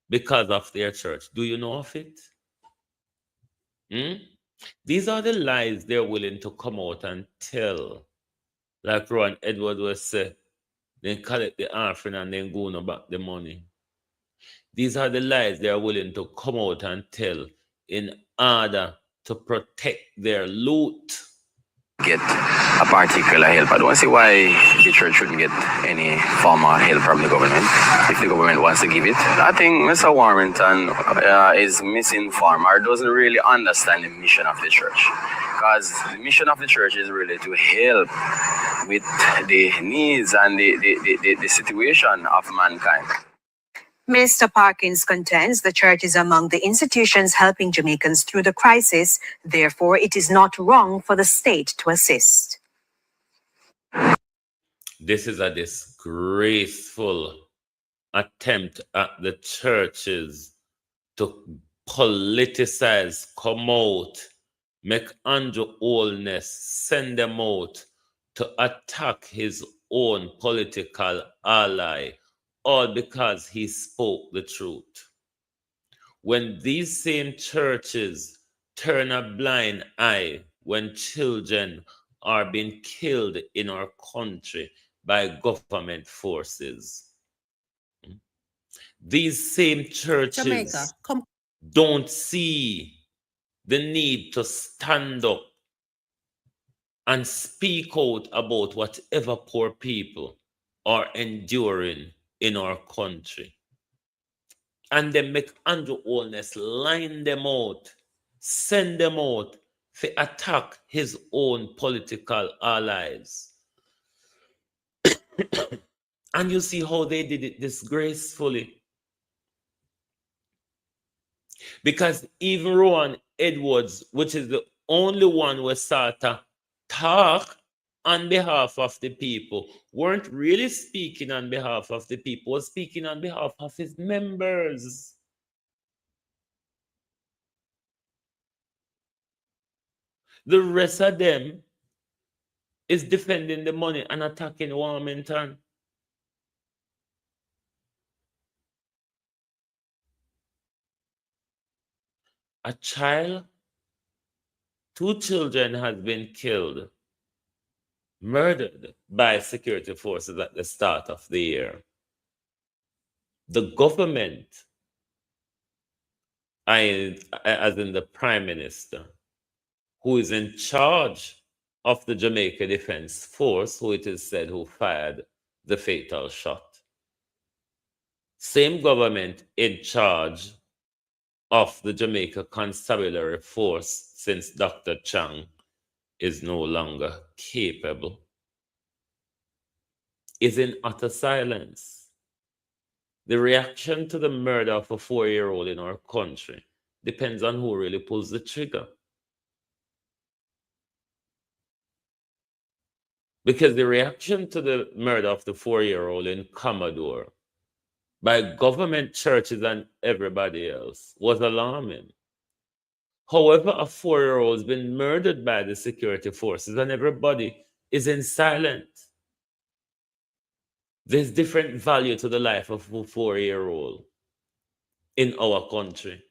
because of their church? Do you know of it? These are the lies they're willing to come out and tell. Like Ron Edward was said, then collect the offering and then go on back the money. These are the lies they are willing to come out and tell in order to protect their loot. Get a particular help. I don't see why the church shouldn't get any form of help from the government if the government wants to give it. I think Mr. Warrington is misinformed or doesn't really understand the mission of the church. Because the mission of the church is really to help with the needs and the situation of mankind. Minister Parkins contends the church is among the institutions helping Jamaicans through the crisis. Therefore, it is not wrong for the state to assist. This is a disgraceful attempt at the churches to politicize, come out, make Andrew Holness send them out to attack his own political ally, all because he spoke the truth. When these same churches turn a blind eye when children are being killed in our country by government forces, these same churches don't see the need to stand up and speak out about whatever poor people are enduring in our country. And then make Andrew Holness line them out, send them out to attack his own political allies. And you see how they did it disgracefully. Because even Rowan Edwards, which is the only one who started to talk on behalf of the people, weren't really speaking on behalf of the people, was speaking on behalf of his members. The rest of them is defending the money and attacking Wilmington. A child, 2 children have been killed, murdered by security forces at the start of the year. The government, as in the Prime Minister, who is in charge of the Jamaica Defense Force, who it is said who fired the fatal shot. Same government in charge of the Jamaica Constabulary Force, since Dr. Chang is no longer capable, is in utter silence. The reaction to the murder of a 4-year-old in our country depends on who really pulls the trigger. Because the reaction to the murder of the 4-year-old in Commodore by government, churches, and everybody else was alarming. However, a 4-year-old has been murdered by the security forces and everybody is in silence. There's different value to the life of a 4-year-old in our country.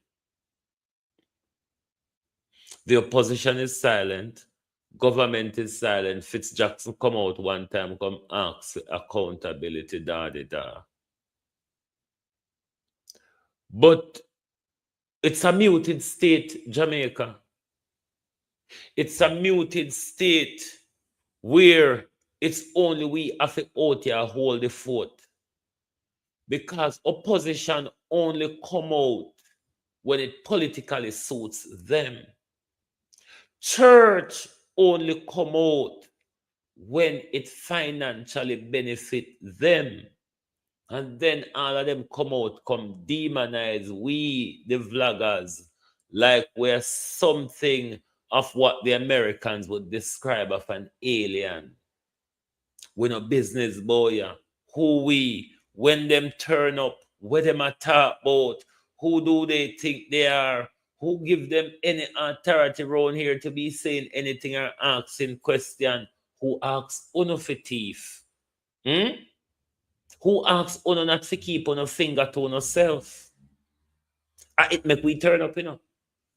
The opposition is silent. Government is silent. Fitzjackson come out one time, come ask accountability, da-da-da. But it's a muted state, Jamaica. It's a muted state where it's only we have to out here hold the fort. Because opposition only come out when it politically suits them. Church only come out when it financially benefits them. And then all of them come out, come demonize we, the vloggers, like we're something of what the Americans would describe of an alien. We're no business boy. Who we, when them turn up, what them a talk about, who do they think they are, who give them any authority around here to be saying anything or asking question, who asks uno for thief? Who asks uno not to keep on a finger to yourself? It make we turn up, you know.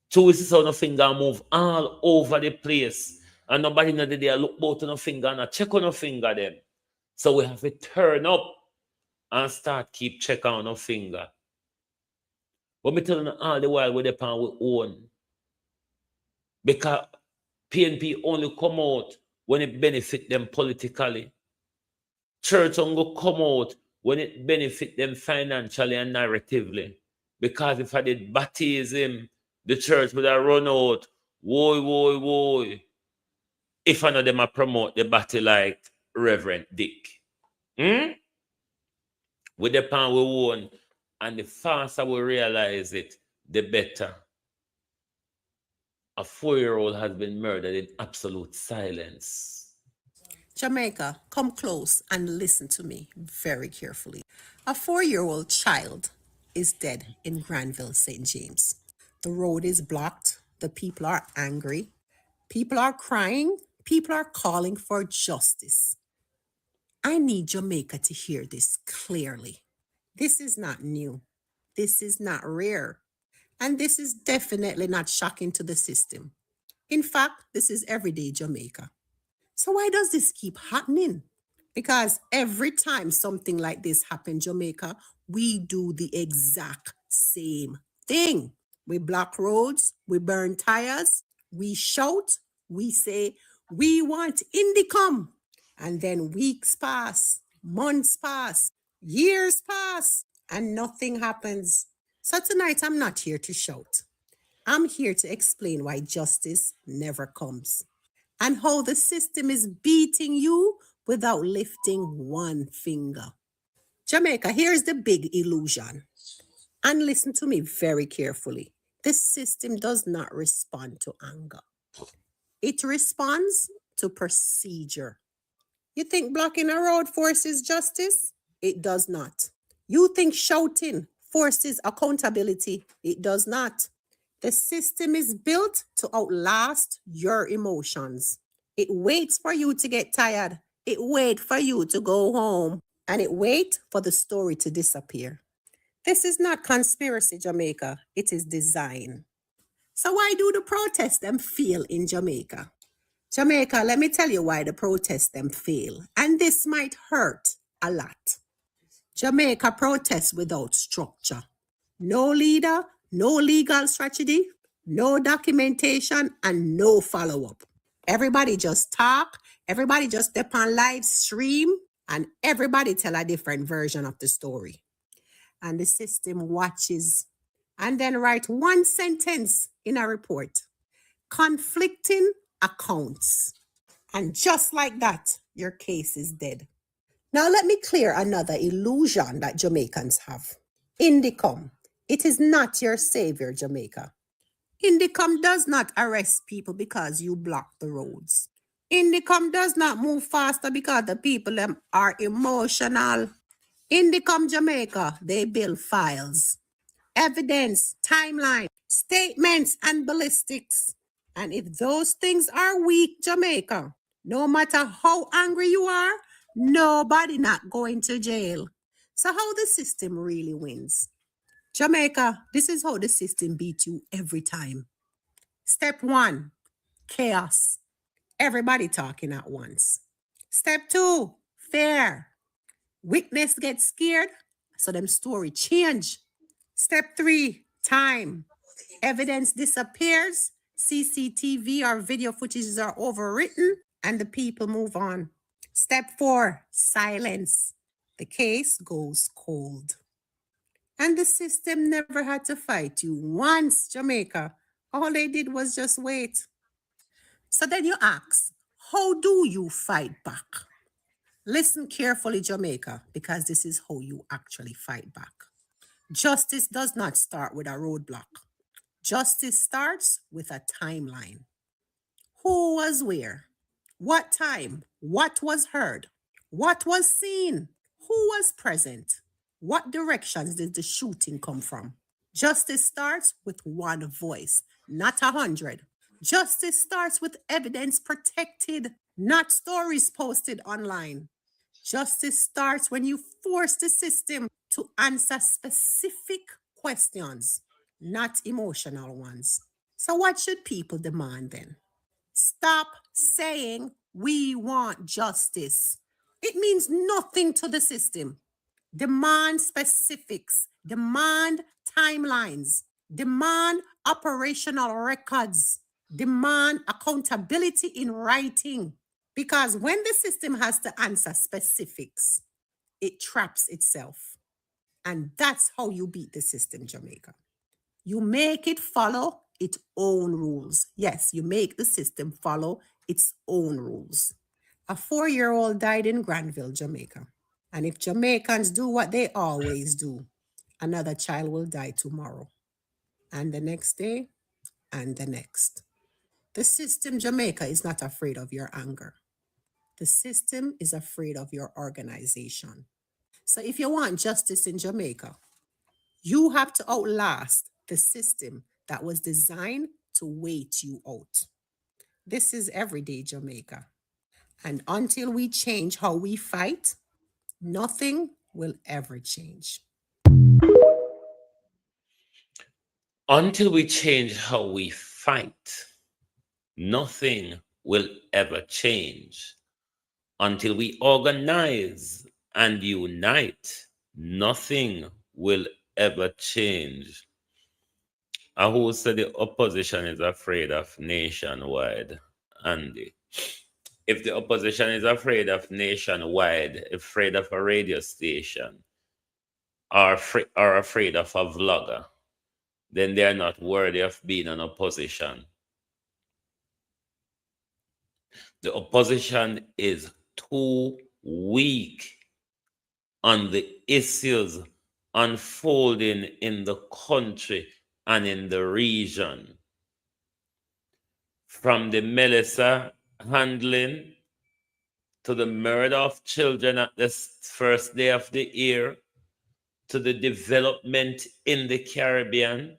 So we see on a finger move all over the place. And nobody know that they look both on a finger and check on a finger them. So we have to turn up and start keep checking on a finger. But me telling you all the while we depend on we own. Because PNP only come out when it benefit them politically. Church only come out when it benefit them financially and narratively. Because if I did baptism, the church would have run out. Woy. If I know them I promote the battle like Reverend Dick. We depend we own. And the faster we realize it, the better. A 4-year-old has been murdered in absolute silence. Jamaica, come close and listen to me very carefully. A 4-year-old child is dead in Granville, St. James. The road is blocked. The people are angry. People are crying. People are calling for justice. I need Jamaica to hear this clearly. This is not new. This is not rare. And this is definitely not shocking to the system. In fact, this is everyday Jamaica. So why does this keep happening? Because every time something like this happens in Jamaica, we do the exact same thing. We block roads, we burn tires, we shout, we say, We want Indicom. And then weeks pass, months pass, years pass, and nothing happens. So tonight, I'm not here to shout. I'm here to explain why justice never comes and how the system is beating you without lifting one finger. Jamaica, here's the big illusion. And listen to me very carefully. The system does not respond to anger. It responds to procedure. You think blocking a road forces justice? It does not. You think shouting forces accountability? It does not. The system is built to outlast your emotions. It waits for you to get tired. It waits for you to go home. And it waits for the story to disappear. This is not conspiracy, Jamaica. It is design. So why do the protests them fail in Jamaica? Jamaica, let me tell you why the protests them fail. And this might hurt a lot. Jamaica protests without structure. No leader, no legal strategy, no documentation, and no follow-up. Everybody just talk, everybody just step on live stream, and everybody tell a different version of the story. And the system watches and then write one sentence in a report. Conflicting accounts. And just like that, your case is dead. Now let me clear another illusion that Jamaicans have. Indicom. It is not your savior, Jamaica. Indicom does not arrest people because you block the roads. Indicom does not move faster because the people are emotional. Indicom Jamaica, they build files, evidence, timeline, statements, and ballistics. And if those things are weak, Jamaica, no matter how angry you are, nobody not going to jail. So how the system really wins? Jamaica, this is how the system beats you every time. Step 1, chaos. Everybody talking at once. Step 2, fear. Witness gets scared, so them story change. Step 3, time. Evidence disappears, CCTV or video footages are overwritten, and the people move on. Step 4, silence. The case goes cold. And the system never had to fight you once, Jamaica. All they did was just wait. So then you ask, how do you fight back? Listen carefully, Jamaica, because this is how you actually fight back. Justice does not start with a roadblock. Justice starts with a timeline. Who was where? What time? What was heard? What was seen? Who was present? What directions did the shooting come from? Justice starts with one voice, not 100. Justice starts with evidence protected, not stories posted online. Justice starts when you force the system to answer specific questions, not emotional ones. So what should people demand then? Stop saying we want justice. It means nothing to the system. Demand specifics, demand timelines, demand operational records, demand accountability in writing. Because when the system has to answer specifics, it traps itself. And that's how you beat the system, Jamaica. You make it follow its own rules. Yes, you make the system follow its own rules. A 4-year-old died in Granville, Jamaica. And if Jamaicans do what they always do, another child will die tomorrow. And the next day, and the next. The system, Jamaica, is not afraid of your anger. The system is afraid of your organization. So if you want justice in Jamaica, you have to outlast the system that was designed to wait you out. This is everyday Jamaica. And until we change how we fight, nothing will ever change. Until we change how we fight, nothing will ever change. Until we organize and unite, nothing will ever change. I who said the opposition is afraid of nationwide, Andy. If the opposition is afraid of nationwide, afraid of a radio station, or afraid of a vlogger, then they are not worthy of being an opposition. The opposition is too weak on the issues unfolding in the country and in the region. From the Melissa handling to the murder of children at the first day of the year, to the development in the Caribbean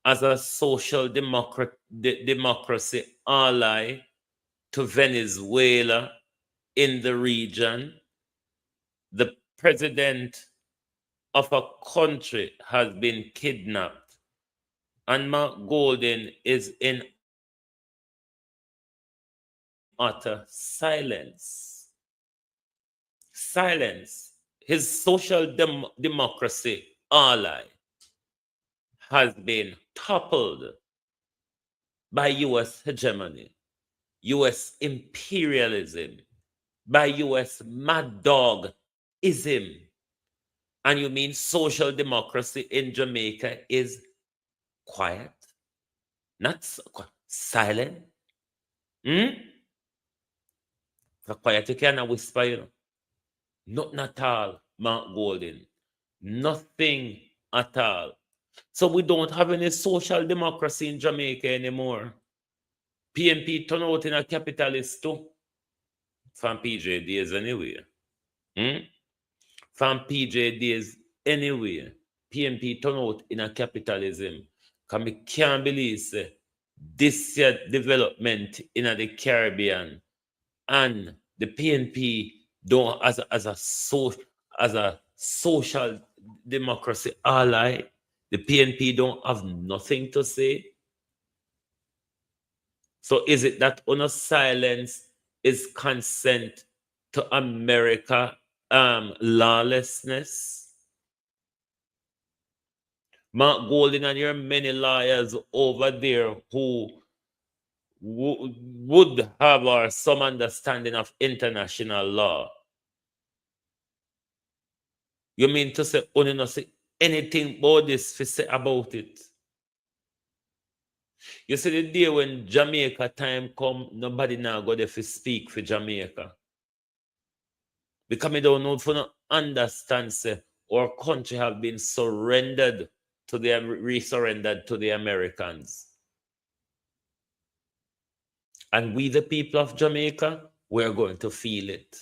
as a social democracy ally to Venezuela in the region. The president of a country has been kidnapped, and Mark Golden is in utter silence. Silence. His social democracy ally has been toppled by US hegemony, US imperialism, by US mad dog-ism. And you mean social democracy in Jamaica is quiet? Not silent? For quiet, you cannot whisper, you know. Nothing at all, Mark Golden. Nothing at all. So we don't have any social democracy in Jamaica anymore. PNP turn out in a capitalist too. From PJ days anyway. From PJ days anyway. PNP turn out in a capitalism. Because I can't believe this year development in the Caribbean and the PNP don't as a social democracy ally, the PNP don't have nothing to say. So is it that on silence is consent to America lawlessness? Mark Golden and your many lawyers over there who would have some understanding of international law. You mean to say only not say anything about this to say about it? You see the day when Jamaica time come, nobody now go there to speak for Jamaica. Because I don't know if you understand say our country have been surrendered to the resurrendered to the Americans. And we, the people of Jamaica, we're going to feel it.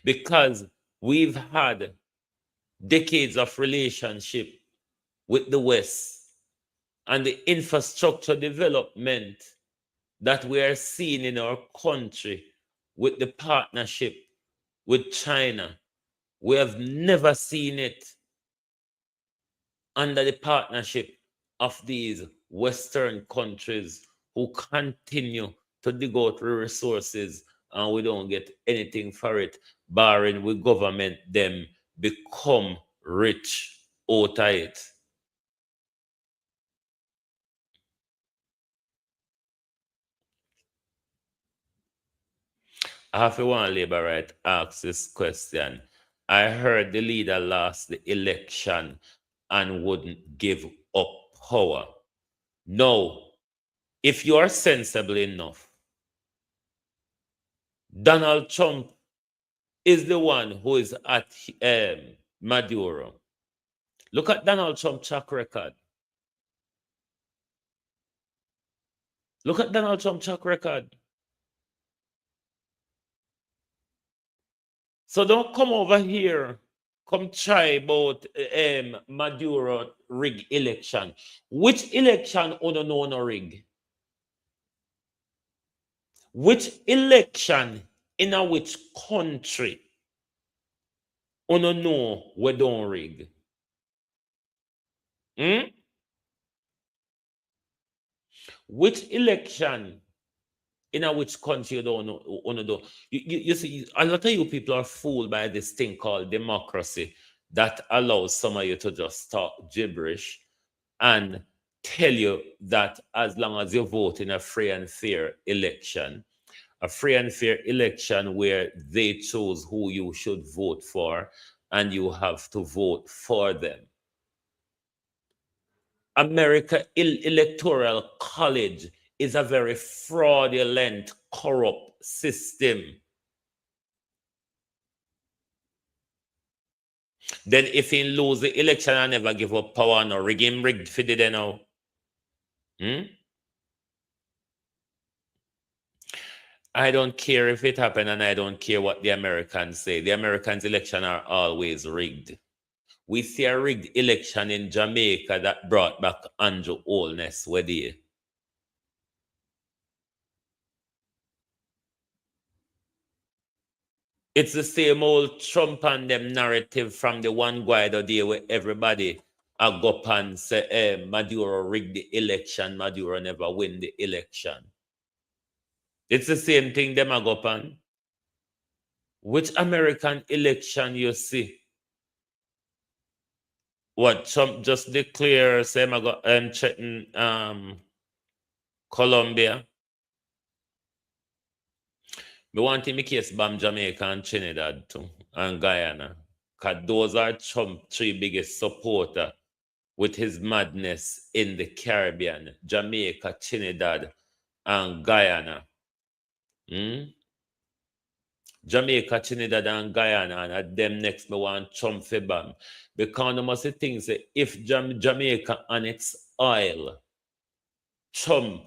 Because we've had decades of relationship with the West and the infrastructure development that we are seeing in our country with the partnership with China. We have never seen it under the partnership of these Western countries who continue to dig out the resources and we don't get anything for it, barring we government them become rich out of it. I have to one labor right ask this question. I heard the leader lost the election and wouldn't give up power. No, if you are sensible enough, Donald Trump is the one who is at Maduro. Look at Donald Trump's track record. Look at Donald Trump's track record. So don't come over here, come try about Maduro rig election. Which election on no rig? Which election in a which country on no we don't rig? Which election in a which country you don't know? You see, a lot of you people are fooled by this thing called democracy that allows some of you to just talk gibberish and tell you that as long as you vote in a free and fair election, a free and fair election where they choose who you should vote for and you have to vote for them. America Electoral College is a very fraudulent, corrupt system. Then if he lose the election and never give up power, no rig him rigged for the now. I don't care if it happened and I don't care what the Americans say. The Americans' election are always rigged. We see a rigged election in Jamaica that brought back Andrew Holness, where they. It's the same old Trump and them narrative from the one guy the day where everybody go up and say, Maduro rigged the election, Maduro never win the election. It's the same thing them go up on. Which American election you see? What Trump just declare say I go checking Colombia. Me want him case Bam Jamaica and Trinidad too and Guyana. Cause those are Trump three biggest supporter with his madness in the Caribbean. Jamaica, Trinidad, and Guyana. Jamaica, Trinidad, and Guyana, and at them next me want Trump for Bam. Because you must think say if Jamaica annex oil, Trump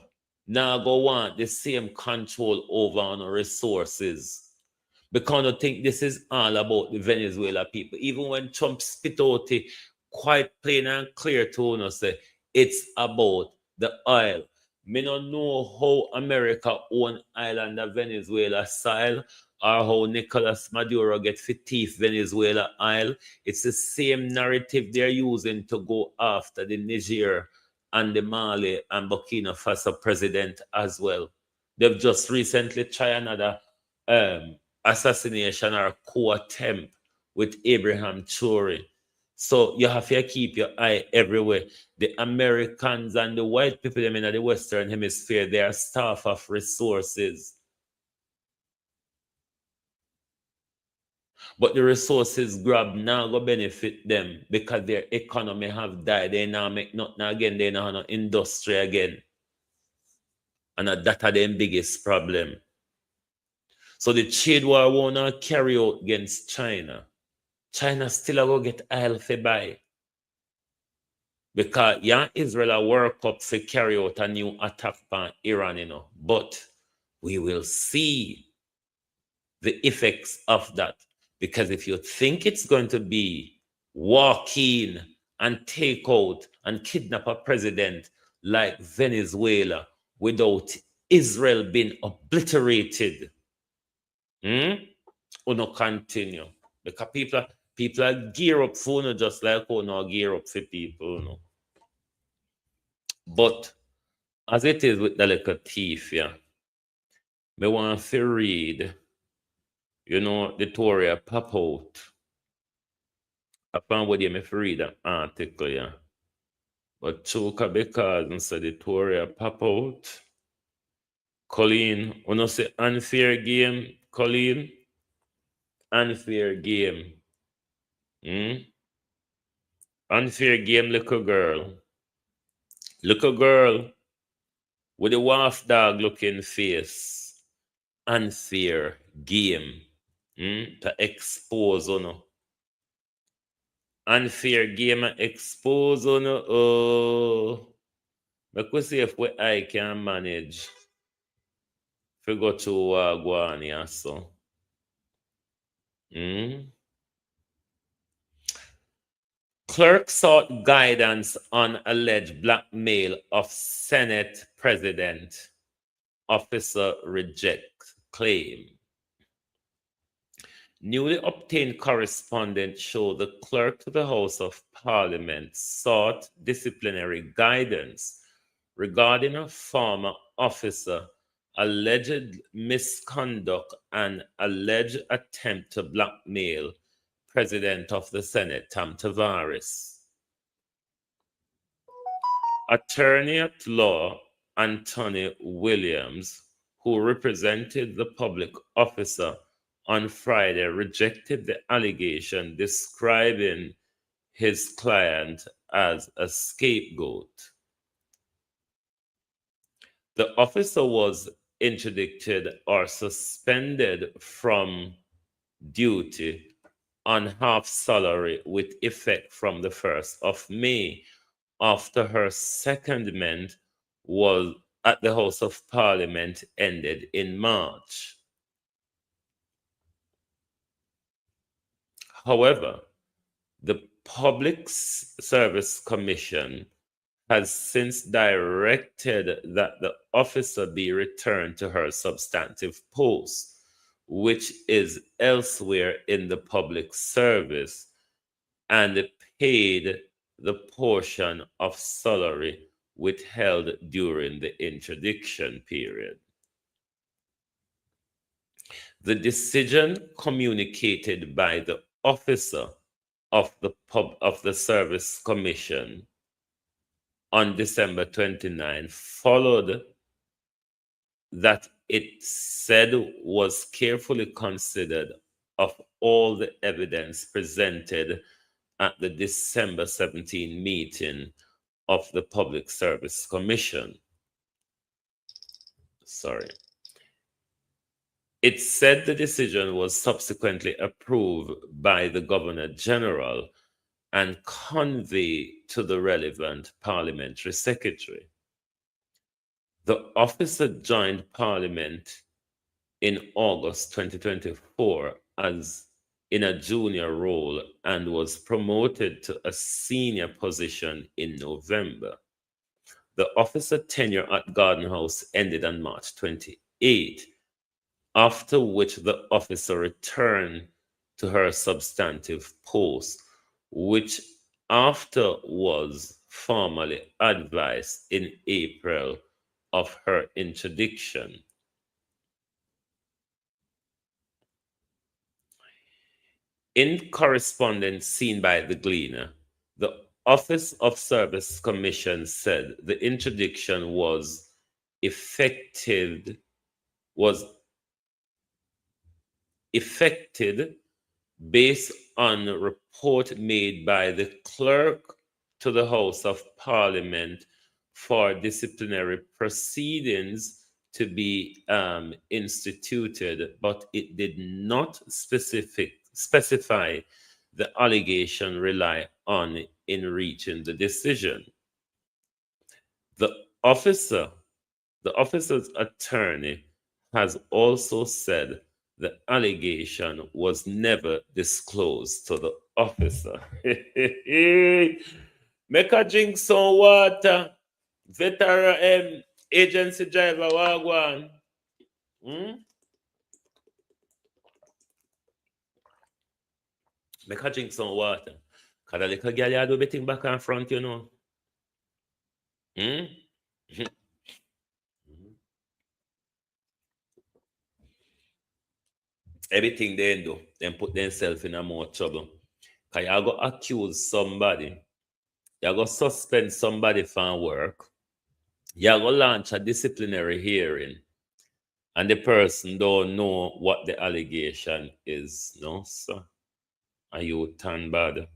now go want the same control over on resources. Because I think this is all about the Venezuela people. Even when Trump spit out it quite plain and clear to us, say it's about the oil. Me don't know how America own island of Venezuela soil or how Nicolas Maduro get for thief Venezuela oil. It's the same narrative they're using to go after the Niger and the Mali and Burkina Faso president as well. They've just recently tried another assassination or coup attempt with Abraham Traore. So you have to keep your eye everywhere. The Americans and the white people them in the Western Hemisphere, they are starved of resources. But the resources grab now go benefit them because their economy have died. They now make nothing again. They now have no industry again. And that are their biggest problem. So the trade war won't carry out against China. China still go get oil for buy. Because Israel work up to carry out a new attack on Iran, But we will see the effects of that. Because if you think it's going to be walk in and take out and kidnap a president like Venezuela without Israel being obliterated, no continue. Because people are gear up for just like gear up for people. But as it is with the little thief, me want to read, the Toria pop out. I found what you may read an article, But choka because and so the Toria pop out. Colleen, when you say unfair game, Colleen, unfair game. Unfair game, little girl. Little girl with a waff dog looking face. Unfair game. To expose unfair game expose But we see if I can manage. If we go to Guania, so. Clerk sought guidance on alleged blackmail of Senate President. Officer rejects claim. Newly obtained correspondence show the clerk to the House of Parliament sought disciplinary guidance regarding a former officer alleged misconduct and alleged attempt to blackmail President of the Senate, Tom Tavares. Attorney at law Anthony Williams, who represented the public officer on Friday, rejected the allegation, describing his client as a scapegoat. The officer was interdicted or suspended from duty on half salary with effect from the 1st of May after her secondment was at the House of Parliament ended in March. However, the Public Service Commission has since directed that the officer be returned to her substantive post, which is elsewhere in the public service, and paid the portion of salary withheld during the interdiction period. The decision communicated by the officer of the Service Commission on December 29 followed that it said was carefully considered of all the evidence presented at the December 17 meeting of the Public Service Commission. It said the decision was subsequently approved by the Governor General and conveyed to the relevant parliamentary secretary. The officer joined Parliament in August 2024 as in a junior role and was promoted to a senior position in November. The officer tenure at Garden House ended on March 28, after which the officer returned to her substantive post, which after was formally advised in April of her interdiction. In correspondence seen by the Gleaner, the Office of Service Commission said the interdiction was effected based on a report made by the clerk to the House of Parliament for disciplinary proceedings to be instituted, but it did not specify the allegation rely on in reaching the decision. The officer's attorney has also said the allegation was never disclosed to the officer. Make a drink some water. Veteran agency driver, wagwan. Make a drink some water. Cause a little girl you do betting back and front, you know. Everything they do, then put themselves in a more trouble. Cause you go accuse somebody, you go suspend somebody from work, you go launch a disciplinary hearing, and the person don't know what the allegation is, no, sir. And you turn bad.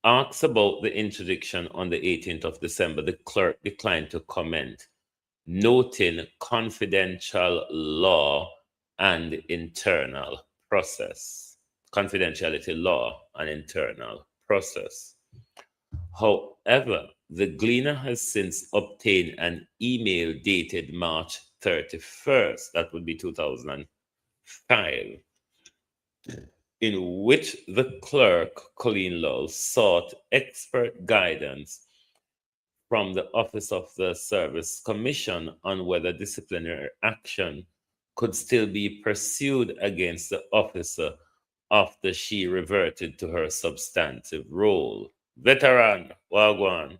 Asked about the interdiction on the 18th of December, the clerk declined to comment, noting confidential law and internal process. Confidentiality law and internal process. However, the Gleaner has since obtained an email dated March 31st, that would be 2005, in which the clerk, Colleen Lowell, sought expert guidance from the Office of the Service Commission on whether disciplinary action could still be pursued against the officer after she reverted to her substantive role. Veteran, wagwan.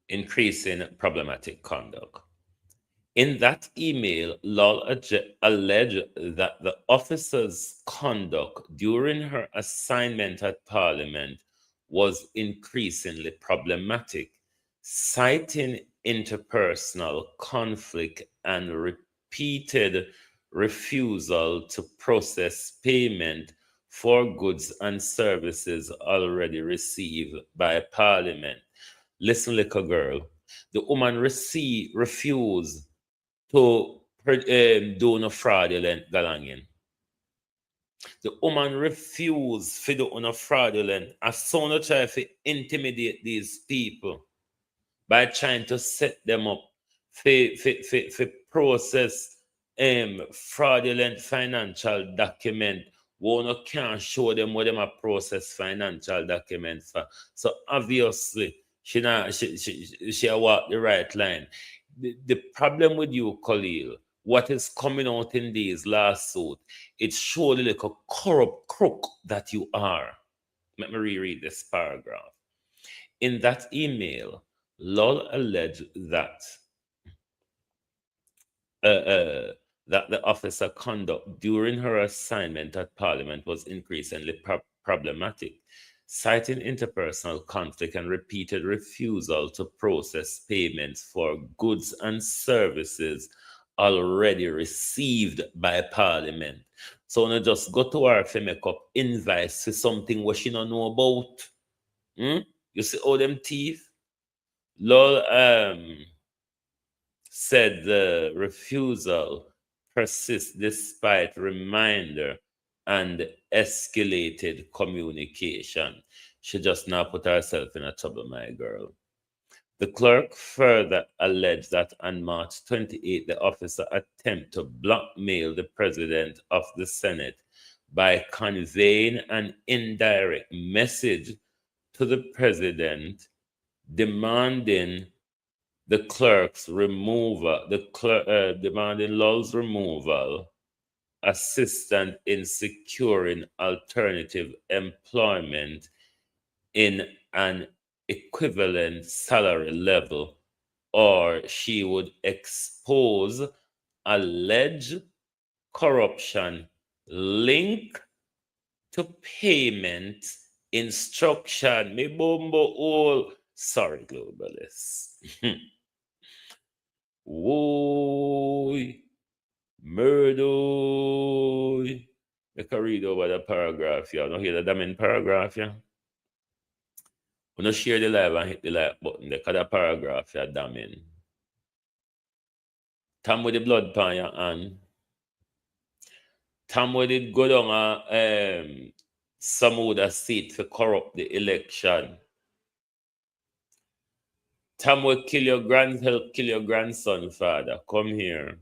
Increasing problematic conduct. In that email, Lol alleged that the officer's conduct during her assignment at Parliament was increasingly problematic, citing interpersonal conflict and repeated refusal to process payment for goods and services already received by Parliament. Listen, little girl. The woman refused to do no fraudulent galanging. The woman refused to do no fraudulent. As soon as try to intimidate these people by trying to set them up for process fraudulent financial document. One can't show them what them a process financial documents for. So obviously she walk the right line. The problem with you, Khalil, what is coming out in these lawsuits, it surely like a corrupt crook that you are. Let me reread this paragraph. In that email, Lol alleged that that the officer conduct during her assignment at Parliament was increasingly problematic, citing interpersonal conflict and repeated refusal to process payments for goods and services already received by Parliament. So now just go to her to make up invoice for something what she don't know about. You see all them teeth? Lol said the refusal persists despite reminder and escalated communication. She just now put herself in a trouble, my girl. The clerk further alleged that on March 28, the officer attempted to blackmail the president of the Senate by conveying an indirect message to the president demanding the clerk's removal, demanding Lol's removal, assistance in securing alternative employment in an equivalent salary level, or she would expose alleged corruption linked to payment instruction. Me bombo all. Sorry, globalists. Woy, murder. I can read over the paragraph, yeah. Don't hear the damn paragraph, yeah. When you share the live and hit the like button, the kind of paragraph, yeah, damn. Tam with the blood pan your hand. Tam with it go down some other seat to corrupt the election. Tam will help kill your grandson, father. Come here.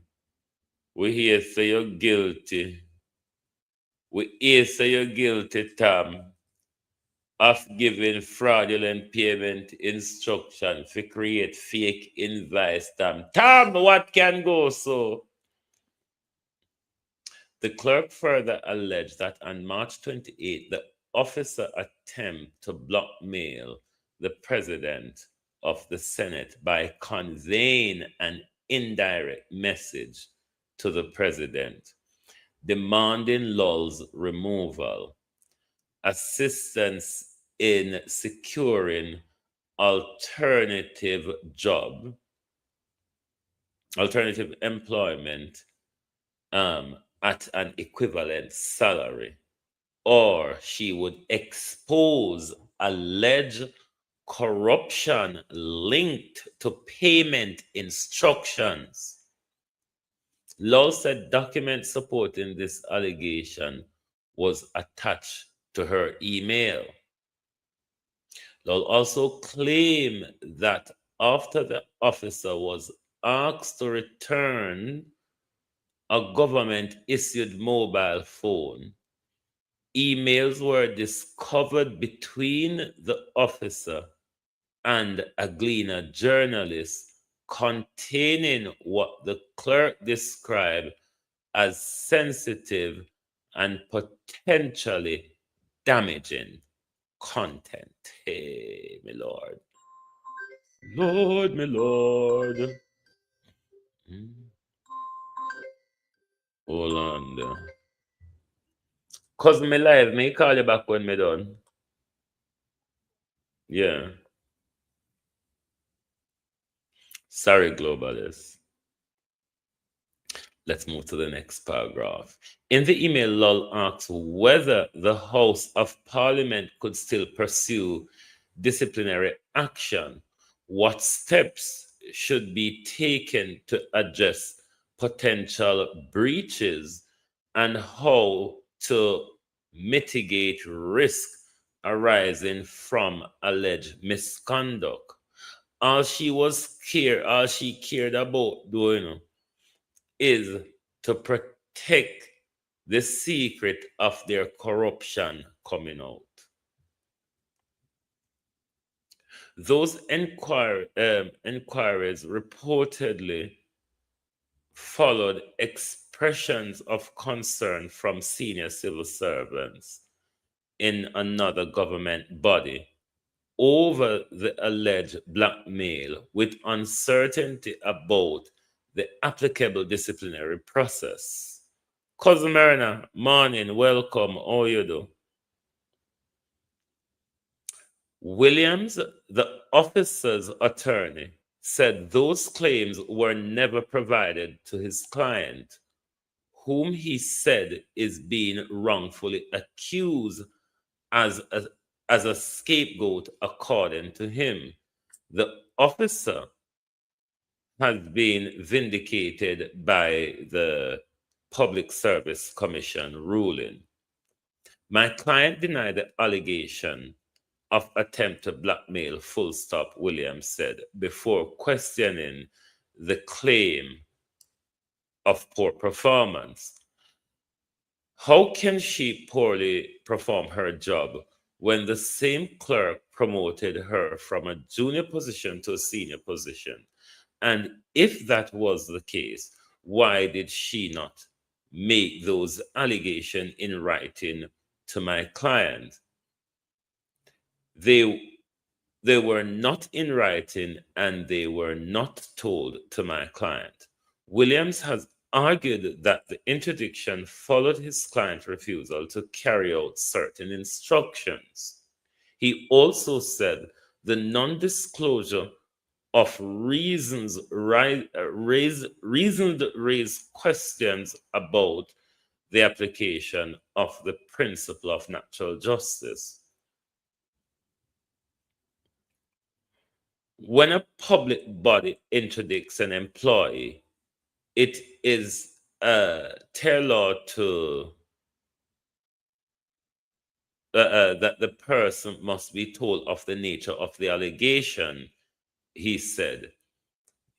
We here say you're guilty. We here say you're guilty, Tam, of giving fraudulent payment instruction to create fake invoice, Tam. Tam, what can go so? The clerk further alleged that on March 28, the officer attempted to blackmail the president of the Senate by conveying an indirect message to the president, demanding Lol's removal, assistance in securing alternative employment at an equivalent salary, or she would expose alleged corruption linked to payment instructions. Law said documents supporting this allegation was attached to her email. Law also claimed that after the officer was asked to return a government-issued mobile phone, emails were discovered between the officer and a Gleaner journalist containing what the clerk described as sensitive and potentially damaging content. Hey, my Lord. Lord, my Lord. Hold on there. Cause me live, me call you back when me done. Yeah. Sorry, globalist. Let's move to the next paragraph. In the email, Lull asks whether the House of Parliament could still pursue disciplinary action. What steps should be taken to address potential breaches and how to mitigate risk arising from alleged misconduct. All she cared about doing is to protect the secret of their corruption coming out. Those inquiries reportedly followed expressions of concern from senior civil servants in another government body over the alleged blackmail, with uncertainty about the applicable disciplinary process. Cousin Marina, morning, welcome. How you do? Williams, the officer's attorney, said those claims were never provided to his client, whom he said is being wrongfully accused as a scapegoat, according to him. The officer has been vindicated by the Public Service Commission ruling. My client denied the allegation of attempt to blackmail, full stop, Williams said, before questioning the claim of poor performance. How can she poorly perform her job when the same clerk promoted her from a junior position to a senior position? And if that was the case, why did she not make those allegations in writing to my client? They were not in writing and they were not told to my client. Williams has argued that the interdiction followed his client's refusal to carry out certain instructions. He also said the non-disclosure of reasons raised questions about the application of the principle of natural justice. When a public body interdicts an employee, it is tailored to that the person must be told of the nature of the allegation, he said.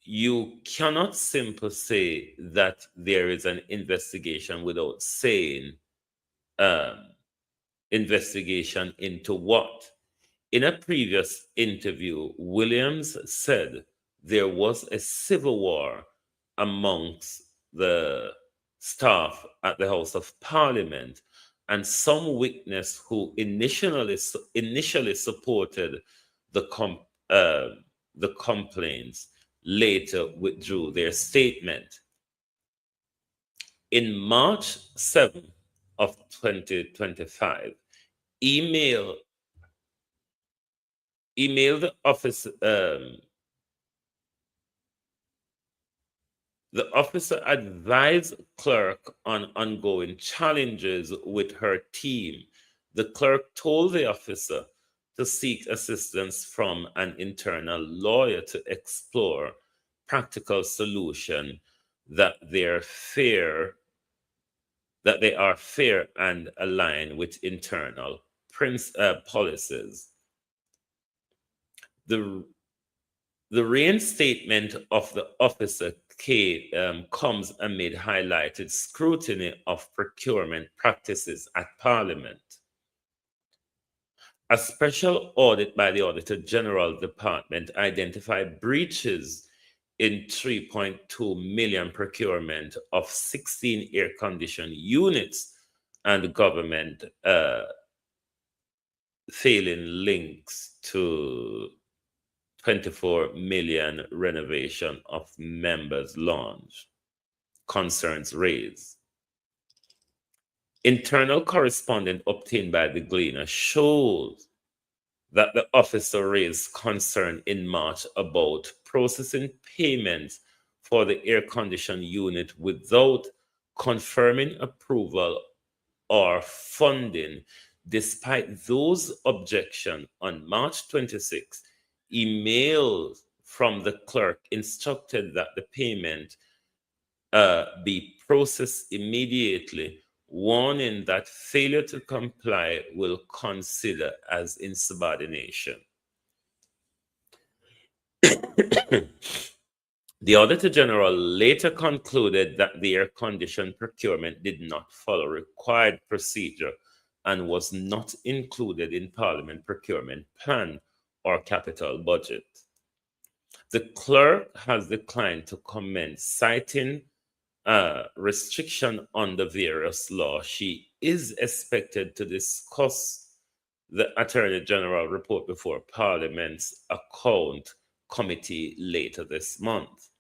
You cannot simply say that there is an investigation without saying investigation into what. In a previous interview, Williams said there was a civil war amongst the staff at the House of Parliament, and some witness who initially supported the complaints later withdrew their statement. In March 7 of 2025, emailed the office. The officer advised clerk on ongoing challenges with her team. The clerk told the officer to seek assistance from an internal lawyer to explore practical solution that they are fair and aligned with internal policies. The reinstatement of the officer comes amid highlighted scrutiny of procurement practices at Parliament. A special audit by the Auditor General Department identified breaches in 3.2 million procurement of 16 air-conditioned units and government failing links to 24 million renovation of members lounge. Concerns raised. Internal correspondence obtained by the Gleaner shows that the officer raised concern in March about processing payments for the air conditioning unit without confirming approval or funding. Despite those objections, on March 26, emails from the clerk instructed that the payment be processed immediately, warning that failure to comply will consider as insubordination. The Auditor General later concluded that the air condition procurement did not follow required procedure and was not included in Parliament procurement plan or capital budget. The clerk has declined to comment, citing restriction on the various laws. She is expected to discuss the Attorney General report before Parliament's Account Committee later this month.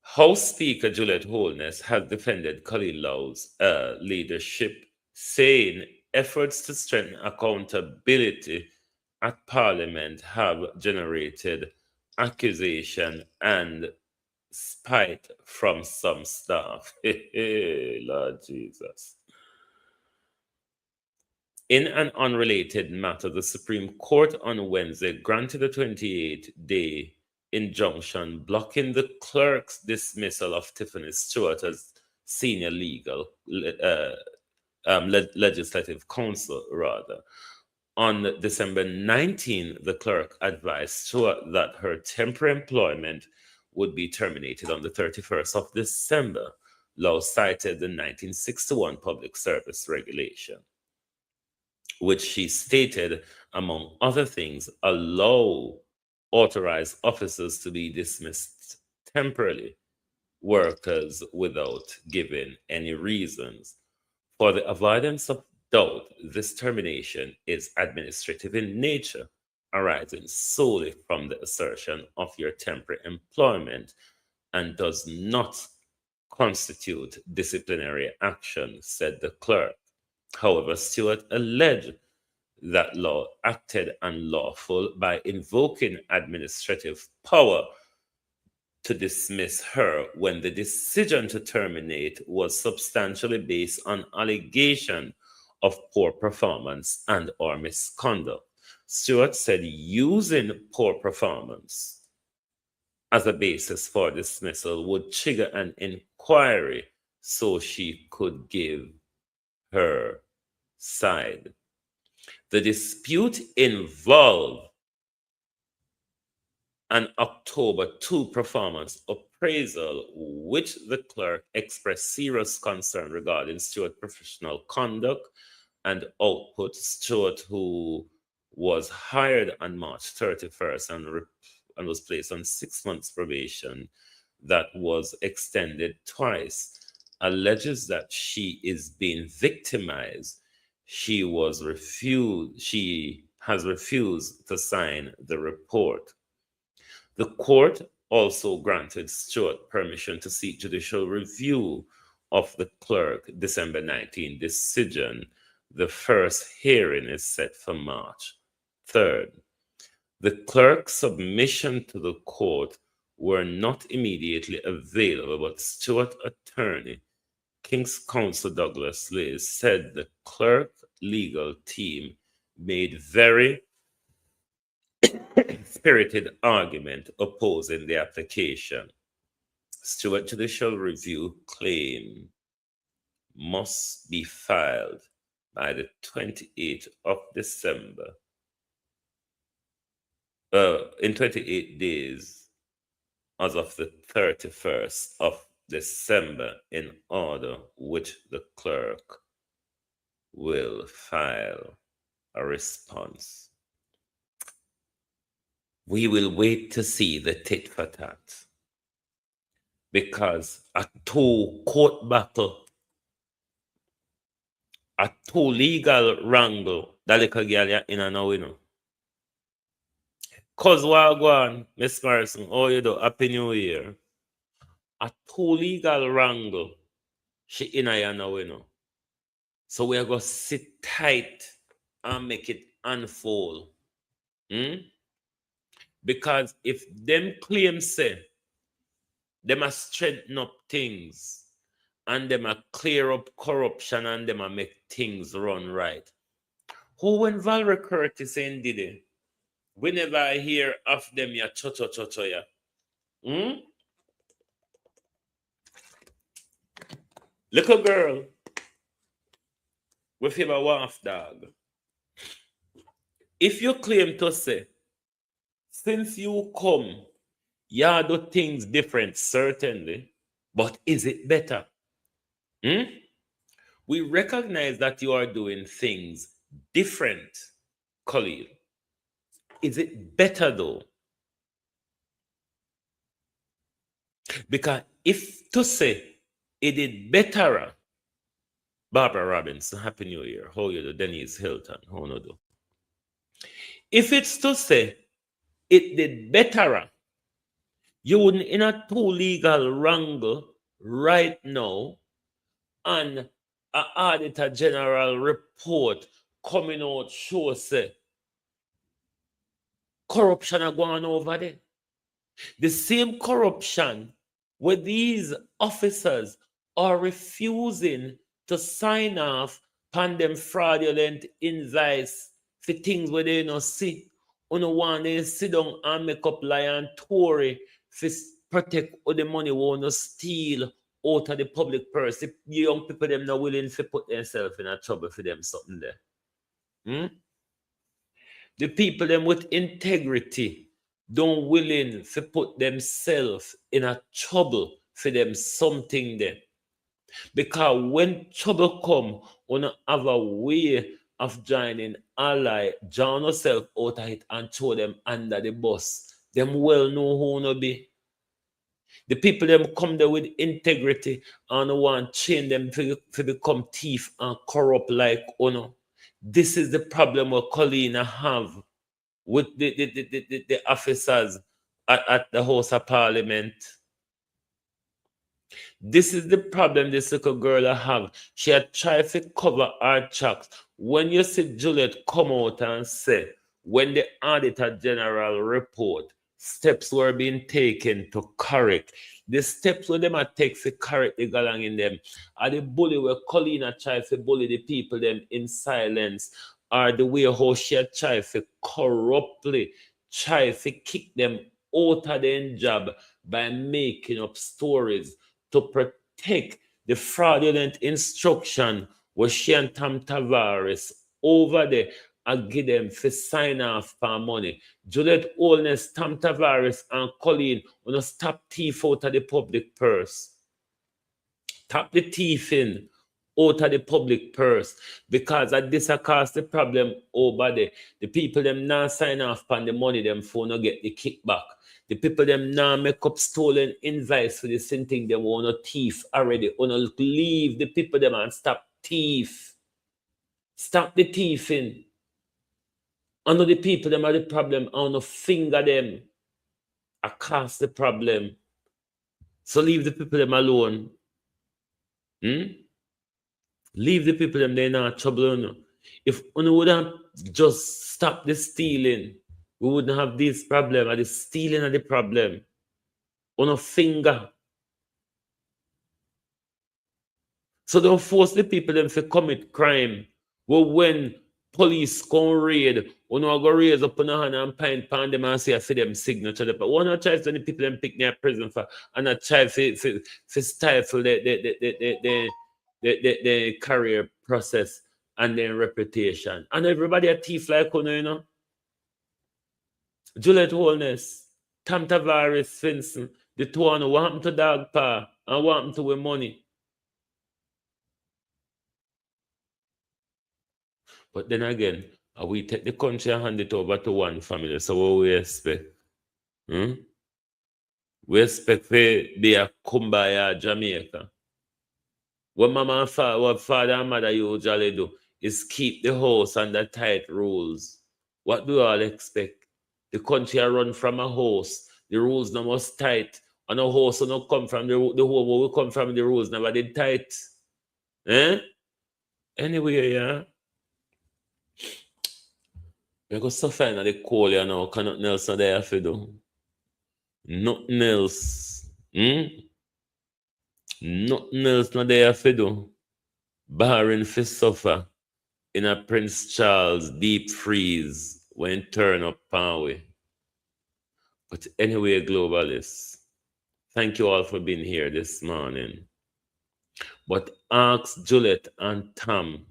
House Speaker Juliet Holness has defended Colleen Low's leadership, saying efforts to strengthen accountability at Parliament have generated accusation and spite from some staff. Lord Jesus. In an unrelated matter, the Supreme Court on Wednesday granted a 28-day injunction blocking the clerk's dismissal of Tiffany Stewart as senior legislative counsel, rather. On December 19, the clerk advised Stewart that her temporary employment would be terminated on the 31st of December. Law cited the 1961 Public Service Regulation, which she stated, among other things, allow authorized officers to be dismissed temporarily, workers without giving any reasons. For the avoidance of doubt, this termination is administrative in nature, arising solely from the assertion of your temporary employment and does not constitute disciplinary action, said the clerk. However, Stewart alleged that Law acted unlawful by invoking administrative power to dismiss her when the decision to terminate was substantially based on allegation of poor performance and or misconduct. Stewart said using poor performance as a basis for dismissal would trigger an inquiry so she could give her side. The dispute involved an October 2 performance appraisal, which the clerk expressed serious concern regarding Stewart's professional conduct and output. Stewart, who was hired on March 31st and was placed on 6 months probation that was extended twice, alleges that she is being victimized. She has refused to sign the report. The court also granted Stewart permission to seek judicial review of the clerk December 19 decision. The first hearing is set for March 3rd. The clerk's submission to the court were not immediately available, but Stewart's attorney, King's Counsel Douglas Liz, said the clerk legal team made very spirited argument opposing the application. Stewart judicial review claim must be filed by the 28th of December. In 28 days as of the 31st of December, in order which the clerk will file a response. We will wait to see the tit for tat, because a two-court battle a two legal wrangle that little girl in and now, you know. Cause wagwan, Miss Morrison, oh you do, Happy New Year. A two legal wrangle, she in and now, you know. So we are going to sit tight and make it unfold. Because if them claims say, them a straighten up things, and them a clear up corruption, and them a make things run right. Who when Valerie Curtis in did it? Whenever I hear of them, ya cho ya. Little girl, with him a waff dog. If you claim to say, since you come, you do things different, certainly, but is it better? We recognize that you are doing things different, Khalil. Is it better though? Because if to say it did better, Barbara Robinson, Happy New Year. How you do? Denise Hilton, how no do? If it's to say it did better, you wouldn't in a two legal wrangle right now and an auditor general report coming out show say corruption are going over there. The same corruption where these officers are refusing to sign off on them fraudulent invoice for things where they don't see. On the one they sit down and make up lie and Tory for protect all the money we want to steal out of the public purse. If young people them not willing to put themselves in a trouble for them something there. The people them with integrity don't willing to put themselves in a trouble for them something there. Because when trouble come, we don't have a way of joining ally, join yourself out of it and throw them under the bus. Them well know who no be. The people them come there with integrity and want chain them to become thief and corrupt like Ono. This is the problem what Colina have with the officers at the House of Parliament. This is the problem this little girl have. She had tried to cover her tracks. When you see Juliet come out and say, when the Auditor General report, steps were being taken to correct. The steps where them are take to correct the galang in them are the bully where Colina tried to bully the people them in silence, or the way how she had tried to corruptly try to kick them out of their job by making up stories to protect the fraudulent instruction where she and Tom Tavares over there and give them for sign off for money. Juliet Holness, Tom Tavares, and Colleen want to stop thief out of the public purse. Tap the thief in out of the public purse, because at this cost the problem over there. The people them now sign off on the money them for no get the kickback. The people them now make up stolen invoice for the same thing they want to thief already. Want to leave the people them and stop thief. Stop the thieving. I know the people them are the problem. I want to finger them. I cast the problem. So leave the people them alone. Leave the people them, they're not trouble. If we would have just stopped the stealing, we wouldn't have this problem. The stealing are the problem. On a finger. So don't force the people them to commit crime. Well, when police come raid, we not go raise up on a hand and pint pan them and say I see them signature. But one not try to the people them pick their prison for and not try to stifle the career process and their reputation. And everybody a thief like you know. Juliet Holness, Tom Tavares, Vincent, the two one what happened to Dog Pa and what happened to with money. But then again, we take the country and hand it over to one family. So what we expect? We expect to be a Kumbaya Jamaica. What mama and father, what father and mother usually do is keep the house under tight rules. What do you all expect? The country are run from a house. The rules no must tight. And a house no come from the home where we come from, the rules never did tight. Eh? Anyway, yeah. We go suffer in the cold, you know, because nothing else not there for do. Nothing else. Nothing else not there for do. Barring for suffer in a Prince Charles deep freeze when turn up power. But anyway, globalists, thank you all for being here this morning. But ask Juliet and Tam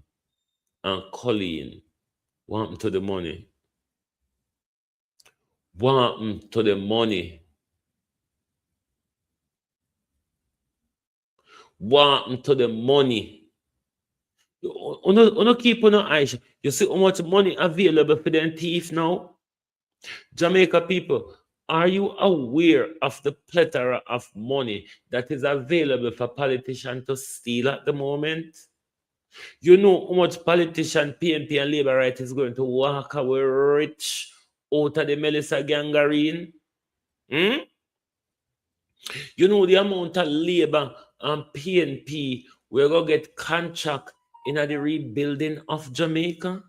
and Colleen, what happened to the money? What happened to the money? What happened to the money? You keep on eyes. You see how much money available for them thief now? Jamaica people, are you aware of the plethora of money that is available for politicians to steal at the moment? You know how much politician, PNP and Labour Right is going to walk away rich out of the Melissa gangrene? You know the amount of Labour and PNP we're going to get contract in the rebuilding of Jamaica?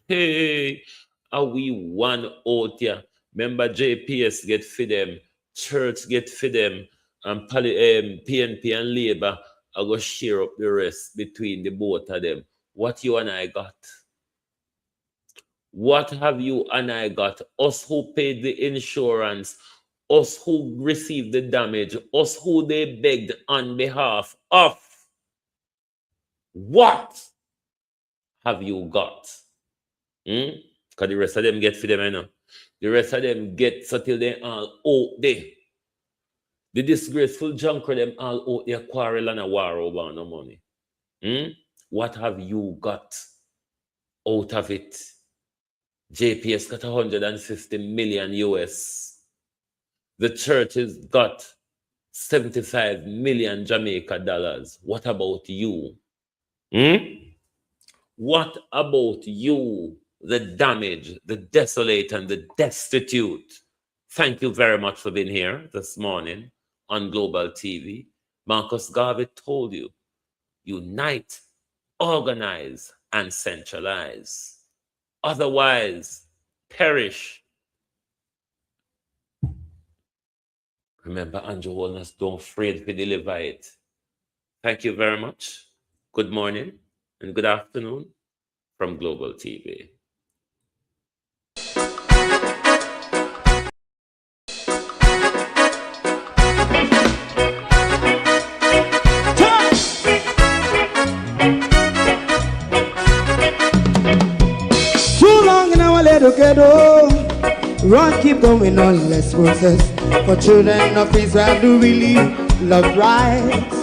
Hey, are we one out here? Remember, JPS get for them, church get for them, and PNP and Labour are going to share up the rest between the both of them. What you and I got? What have you and I got? Us who paid the insurance, us who received the damage, us who they begged on behalf of. What have you got? Because the rest of them get for them, you know. The rest of them get so till they all out there. The disgraceful junker them all out there quarrel and a war over no money. What have you got out of it? JPS got 150 million US. The church has got 75 million Jamaica dollars. What about you? What about you? The damaged, the desolate, and the destitute. Thank you very much for being here this morning on Global TV. Marcus Garvey told you, unite, organize, and centralize. Otherwise, perish. Remember, Andrew Holness, don't afraid to deliver it. Thank you very much. Good morning and good afternoon from Global TV. Too long in our little ghetto, run keep going on, less process. For children of Israel do really love rights.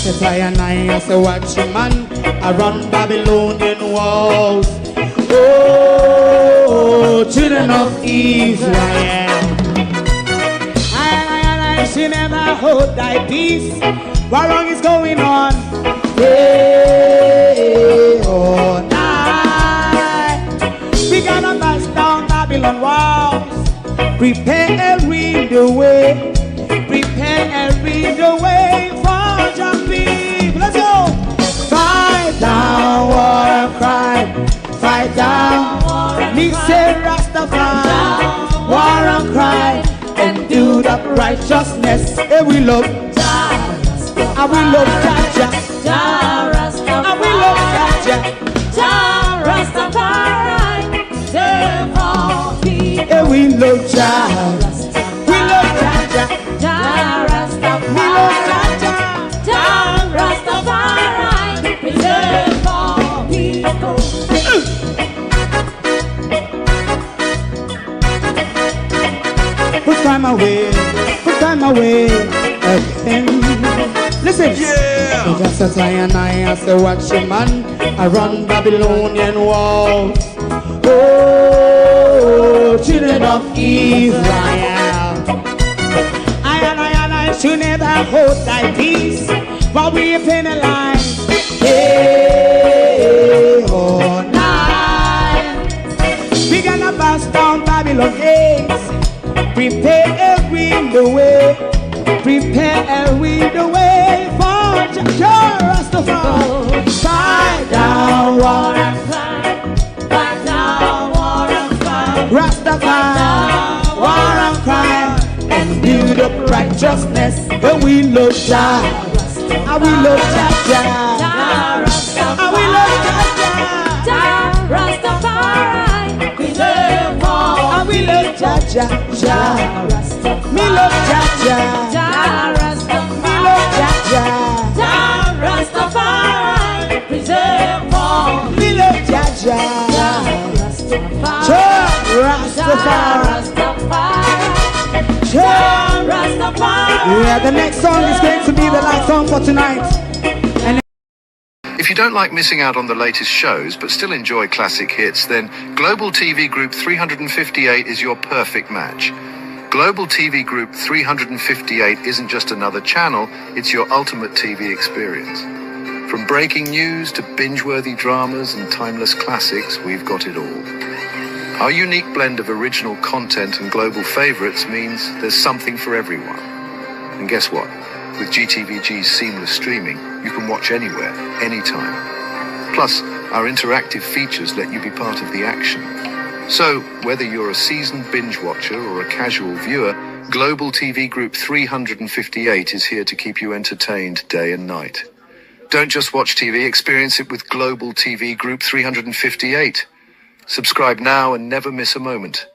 So that's why I say watch a man around Babylonian walls. Oh, children of Israel, I should never hold thy peace. What wrong is going on? Day or night, we gotta bust down Babylon walls. Prepare and read the way. Prepare and read the way for your people. Let's go. Fight down war and crime. Fight down. Me say Rastafari. War and crime. And do the righteousness. And we love Jah. And we love Jah. Jah Rastafari. And we love Jah. Jah Rastafari. And we love Jah. We love Jah. Jah Rastafari. We love Jah. Jah Rastafari. We love people. Put time away again. Listen. Yeah. So just as I say watch a man around Babylonian walls. Oh, children of Israel, I should never hold thy peace, for we penalize day or night. We gonna bust down Babylon gates, prepare the way, prepare the way for Rastafari. Fight down war and fight, fight down war and fight, Rastafari, war and crime, and build up righteousness. But we love Jah, and we love Jah, and we love Jah, Rastafari, preserve all, and we love Jah, me love Jah, me love Jah, Rastafari, preserve all, me love Jah, Rastafari. Yeah, the next song is going to be the last song for tonight. And if you don't like missing out on the latest shows but still enjoy classic hits, then Global TV Group 358 is your perfect match. Global TV Group 358 isn't just another channel, it's your ultimate TV experience. From breaking news to binge-worthy dramas and timeless classics, we've got it all. Our unique blend of original content and global favorites means there's something for everyone. And guess what? With GTVG's seamless streaming, you can watch anywhere, anytime. Plus, our interactive features let you be part of the action. So, whether you're a seasoned binge watcher or a casual viewer, Global TV Group 358 is here to keep you entertained day and night. Don't just watch TV, experience it with Global TV Group 358. Subscribe now and never miss a moment.